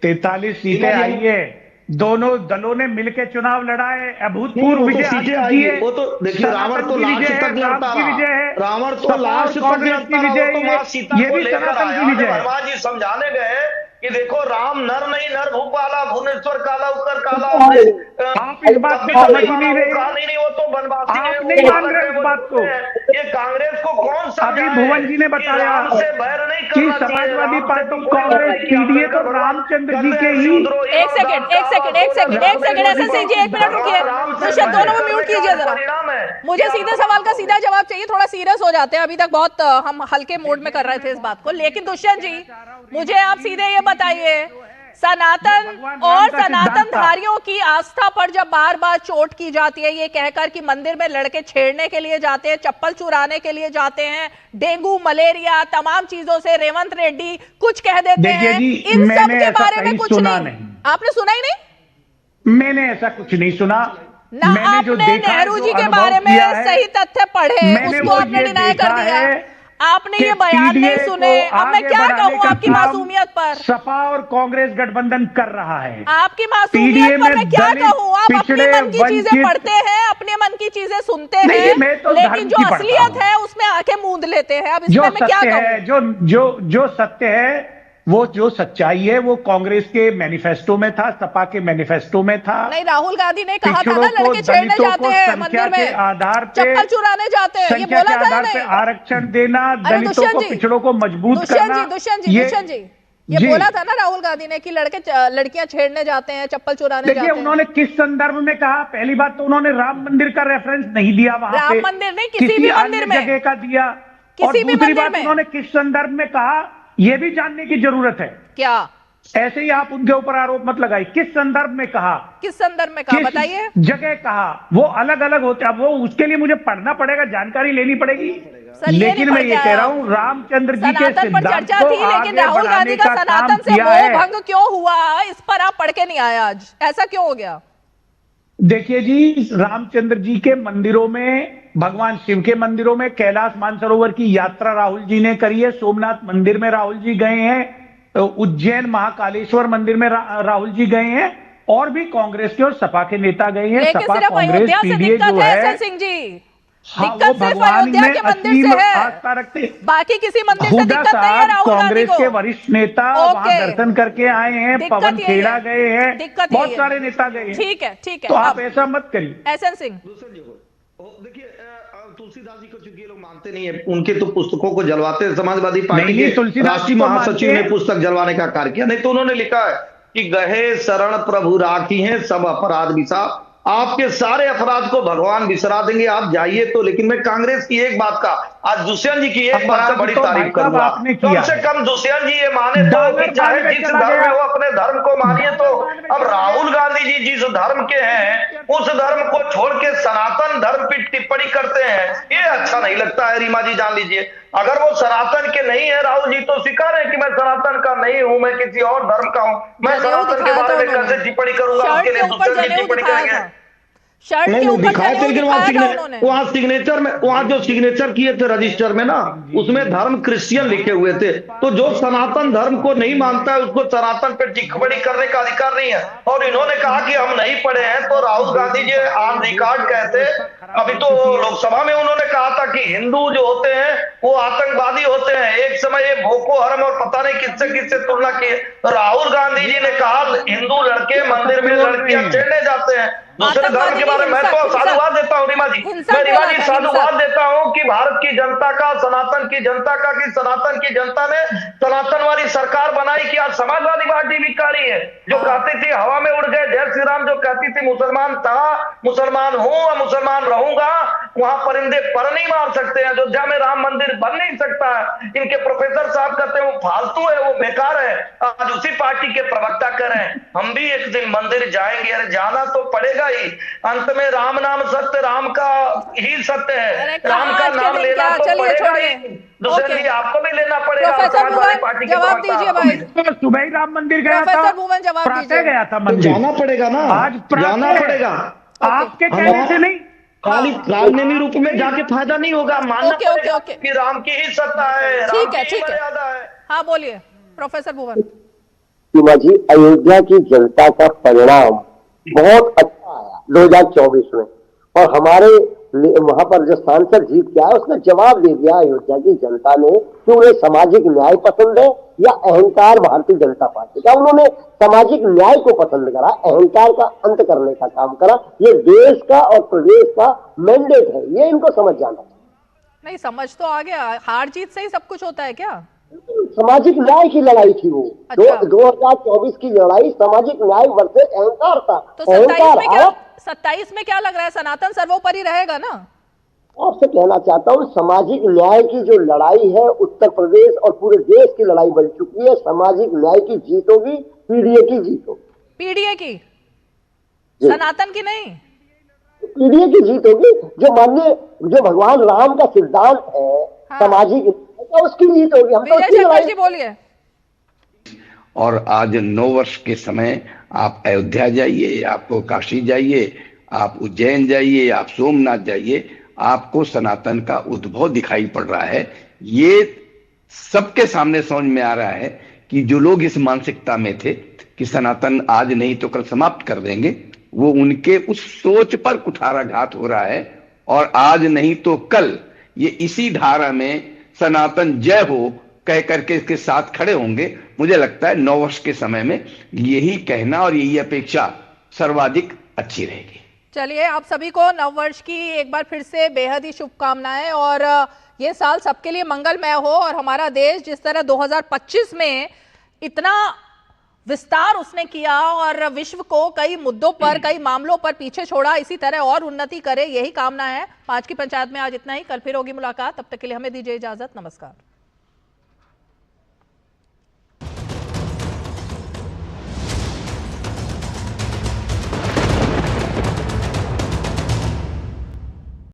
43 सीटें आई है, दोनों दलों ने मिलकर चुनाव लड़ा है, अभूतपूर्व विजय सीटें आई है। वो तो देखिए, रावण तो लास्ट तक लड़ता रहा, रावण तो लास्ट तक लड़ता रहा, वो तो मां सीता को लेकर आया। हनुमान जी समझाने गए कि देखो राम नर नहीं, नर भूपाला, भुवनेश्वर काला, उत्तर काला। आप इस बात को समझ नहीं रहे, नहीं, वो तो बनवासी है, आप नहीं मान रहे इस बात को। ये कांग्रेस को कौन सा अभी भुवन जी ने बताया कि समाजवादी पार्टी कांग्रेस पीडीए तो रामचंद्र जी के ही। एक second SN Singh ji, 1 minute रुकिए। दुष्यंत दोनों में म्यूट कीजिए जरा, मुझे सीधे सवाल का सीधा जवाब चाहिए। थोड़ा सीरियस हो जाते हैं, अभी तक बहुत हम हल्के मोड में कर रहे थे इस बात को। लेकिन दुष्यंत जी, मुझे आप सीधे ये बताइए, सनातन और सनातनधारियों की आस्था पर जब बार बार चोट की जाती है, ये कहकर कि मंदिर में लड़के छेड़ने के लिए जाते हैं, चप्पल चुराने के लिए जाते हैं, डेंगू मलेरिया तमाम चीजों से रेवंत रेड्डी कुछ कह देते हैं, इन सब के बारे में कुछ नहीं। आपने सुना ही नहीं? मैंने ऐसा कुछ नहीं सुना ना। आपने नेहरू जी के बारे में सही तथ्य पढ़े, उसको आपने डिनाई कर दिया। आपने ये बयान नहीं सुने। अब मैं क्या कहूँ आपकी मासूमियत पर? सपा और कांग्रेस गठबंधन कर रहा है। आपकी मासूमियत पर मैं क्या कहूँ? आप अपने मन की चीजें पढ़ते हैं, अपने मन की चीजें सुनते हैं, लेकिन जो असलियत है उसमें आंखें मूंद लेते हैं। अब इसमें मैं क्या कहूँ? जो सत्य है, वो जो सच्चाई है, वो कांग्रेस के मैनिफेस्टो में था, सपा के मैनिफेस्टो में था। नहीं, राहुल गांधी ने कहा था ना, लड़के छेड़ने जाते हैं मंदिर में, आधार पे चप्पल चुराने जाते हैं, ये बोला था ना। नहीं, आरक्षण देना, दलितों को, पिछड़ों को मजबूत करना। दुष्यंत जी, ये बोला था ना राहुल गांधी ने कि लड़कियां छेड़ने जाते हैं, चप्पल चुराने जाते हैं। देखिए उन्होंने किस संदर्भ में कहा? पहली बात तो उन्होंने राम मंदिर का रेफरेंस नहीं दिया वहां पे, राम मंदिर नहीं, किसी भी मंदिर में जगह का दिया। और दूसरी बात उन्होंने किस संदर्भ में कहा, यह भी जानने की जरूरत है। क्या? ऐसे ही आप उनके ऊपर आरोप मत लगाइए। किस संदर्भ में कहा? किस संदर्भ में कहा बताइए? जगह कहा, वो अलग अलग होते हैं। वो उसके लिए मुझे पढ़ना पड़ेगा, जानकारी लेनी पड़ेगी। लेकिन मैं ये कह रहा हूं, रामचंद्र जी के सिद्धांत चर्चा थी, लेकिन राहुल गांधी का सनातन से मोह भंग क्यों हुआ, इस पर आप पढ़ के नहीं आए आज, ऐसा क्यों हो गया? देखिए जी, रामचंद्र जी के मंदिरों में, भगवान शिव के मंदिरों में, कैलाश मानसरोवर की यात्रा राहुल जी ने करी है, सोमनाथ मंदिर में राहुल जी गए हैं, उज्जैन महाकालेश्वर मंदिर में राहुल जी गए हैं, और भी कांग्रेस के और सपा के नेता गए हैं। सपा कांग्रेस पीडीए जो है, सिंह जी, दिक्कत सिर्फ अयोध्या के मंदिर से है, बाकी किसी मंदिर से दिक्कत नहीं है। राहुल कांग्रेस के वरिष्ठ नेता वहां दर्शन करके आए हैं, पवन खेड़ा गए हैं, बहुत सारे नेता गए हैं। ठीक है, ठीक है, तो आप ऐसा मत करिए। एसएन सिंह, देखिए तुलसीदास जी को चूंकि लोग मानते नहीं है, उनके तो पुस्तकों को जलवाते हैं। समाजवादी पार्टी के राष्ट्रीय महासचिव ने पुस्तक जलवाने का कार्य किया। नहीं तो उन्होंने लिखा है कि गहे शरण प्रभु राखी हैं सब अपराध विसा। आपके सारे अपराध को भगवान विसरा देंगे, आप जाइए तो। लेकिन मैं कांग्रेस की एक बात का, आज दुष्यंत जी की एक बात का बड़ी तारीफ करूंगा। कम से कम दुष्यंत जी ये माने तो कि चाहे जिस घर में वो अपने मेरे धर्म को मानिए। तो अब राहुल गांधी जी जिस धर्म के हैं उस धर्म को छोड़ के सनातन धर्म पर टिप्पणी करते हैं, ये अच्छा नहीं लगता है। रीमा जी जान लीजिए, अगर वो सनातन के नहीं है, राहुल जी तो स्वीकार है कि मैं सनातन का नहीं हूं, मैं किसी और धर्म का हूं, मैं सनातन के बारे में कैसे टिप्पणी करूंगा, उसके लिए दूसरे की टिप्पणी करेंगे। नहीं दिखाए थे, लेकिन वहां सिग्नेचर में, वहां जो सिग्नेचर किए थे रजिस्टर में ना, उसमें धर्म क्रिश्चियन लिखे हुए थे। तो जो सनातन धर्म को नहीं मानता है उसको सनातन पे टिप्पणी करने का अधिकार नहीं है। और इन्होंने कहा कि हम नहीं पढ़े हैं, तो राहुल गांधी जी ऑन रिकॉर्ड कहते, अभी तो लोकसभा में उन्होंने कहा था कि हिंदू जो होते हैं वो आतंकवादी होते हैं। एक समय ये बोको हरम और पता नहीं किससे किससे तुलना की। राहुल गांधी जी ने कहा हिंदू लड़के मंदिर में लड़कियां छेड़ने जाते हैं। दूसरे धर्म के बारे में मैं तो साधुवाद देता हूँ रीमा जी, मैं रीमा जी साधुवाद देता हूँ कि भारत की जनता का, सनातन की जनता का, कि सनातन की जनता ने सनातन वाली सरकार बनाई कि आज समाजवादी पार्टी भिखारी है। जो कहती थी हवा में उड़ गए, जय श्री राम जो कहती थी मुसलमान था, मुसलमान हूं और मुसलमान रहूंगा, वहां परिंदे पर नहीं मार सकते हैं। अयोध्या में राम मंदिर बन नहीं सकता है। इनके प्रोफेसर साहब कहते हैं वो फालतू है, वो बेकार है। आज उसी पार्टी के प्रवक्ता कह रहे हैं हम भी एक दिन मंदिर जाएंगे। अरे जाना तो पड़ेगा ही, अंत में राम नाम सत्य, राम का ही सत्य है, राम का नाम लेना तो पड़ेगा ही। दूसरे लिए आपको भी लेना पड़ेगा। जवाब दीजिए भाई। सुबह ही राम मंदिर गया था, प्रातः गया था मंदिर, जाना पड़ेगा ना, आज जाना पड़ेगा। आपके कहने से नहीं, खाली राजनीति रूप में जाके फायदा नहीं होगा, मानना पड़ेगा कि राम की ही सत्ता है, ठीक है, ठीक है। हाँ बोलिए प्रोफेसर भुवन। सीमा जी, अयोध्या की जनता का परिणाम बहुत अच्छा आया 2024 में, और हमारे वहां पर जो सांसद जीत के आया उसने जवाब दे दिया अयोध्या की जनता ने कि उन्हें सामाजिक न्याय पसंद है या अहंकार भारतीय जनता पार्टी का। उन्होंने सामाजिक न्याय को पसंद करा, अहंकार का अंत करने का काम करा। ये देश का और प्रदेश का मैंडेट है, ये इनको समझ जाना। नहीं समझ तो आ गया, हार जीत से ही सब कुछ होता है क्या? सामाजिक न्याय की लड़ाई थी वो। अच्छा। 2024 की लड़ाई सामाजिक न्याय वर्सेस अहंकार था। तो 27 में क्या लग रहा है, सनातन सर्वोपरि रहेगा ना? आपसे कहना चाहता हूँ, सामाजिक न्याय की जो लड़ाई है उत्तर प्रदेश और पूरे देश की लड़ाई बन चुकी है। सामाजिक न्याय की जीत होगी, पीडीए की जीत होगी। पीडीए की, सनातन की नहीं, पीडीए की जीत होगी। जो माननीय, जो भगवान राम का सिद्धांत है, हाँ। सामाजिक उसकी जीत होगी। हम तो बोलिए। और आज 9 वर्ष के समय आप अयोध्या जाइए, आप काशी जाइए, आप उज्जैन जाइए, आप सोमनाथ जाइए, आपको सनातन का उद्भव दिखाई पड़ रहा है। ये सबके सामने समझ में आ रहा है कि जो लोग इस मानसिकता में थे कि सनातन आज नहीं तो कल समाप्त कर देंगे, वो उनके उस सोच पर कुठाराघात हो रहा है। और आज नहीं तो कल ये इसी धारा में सनातन जय हो कह करके इसके साथ खड़े होंगे। मुझे लगता है 9 वर्ष के समय में यही कहना और यही अपेक्षा सर्वाधिक अच्छी रहेगी। चलिए, आप सभी को नव वर्ष की एक बार फिर से बेहद ही शुभकामनाएं, और ये साल सबके लिए मंगलमय हो, और हमारा देश जिस तरह 2025 में इतना विस्तार उसने किया और विश्व को कई मुद्दों पर, कई मामलों पर पीछे छोड़ा, इसी तरह और उन्नति करे, यही कामना है। 5 की पंचायत में आज इतना ही। कल फिर होगी मुलाकात, तब तक के लिए हमें दीजिए इजाजत। नमस्कार।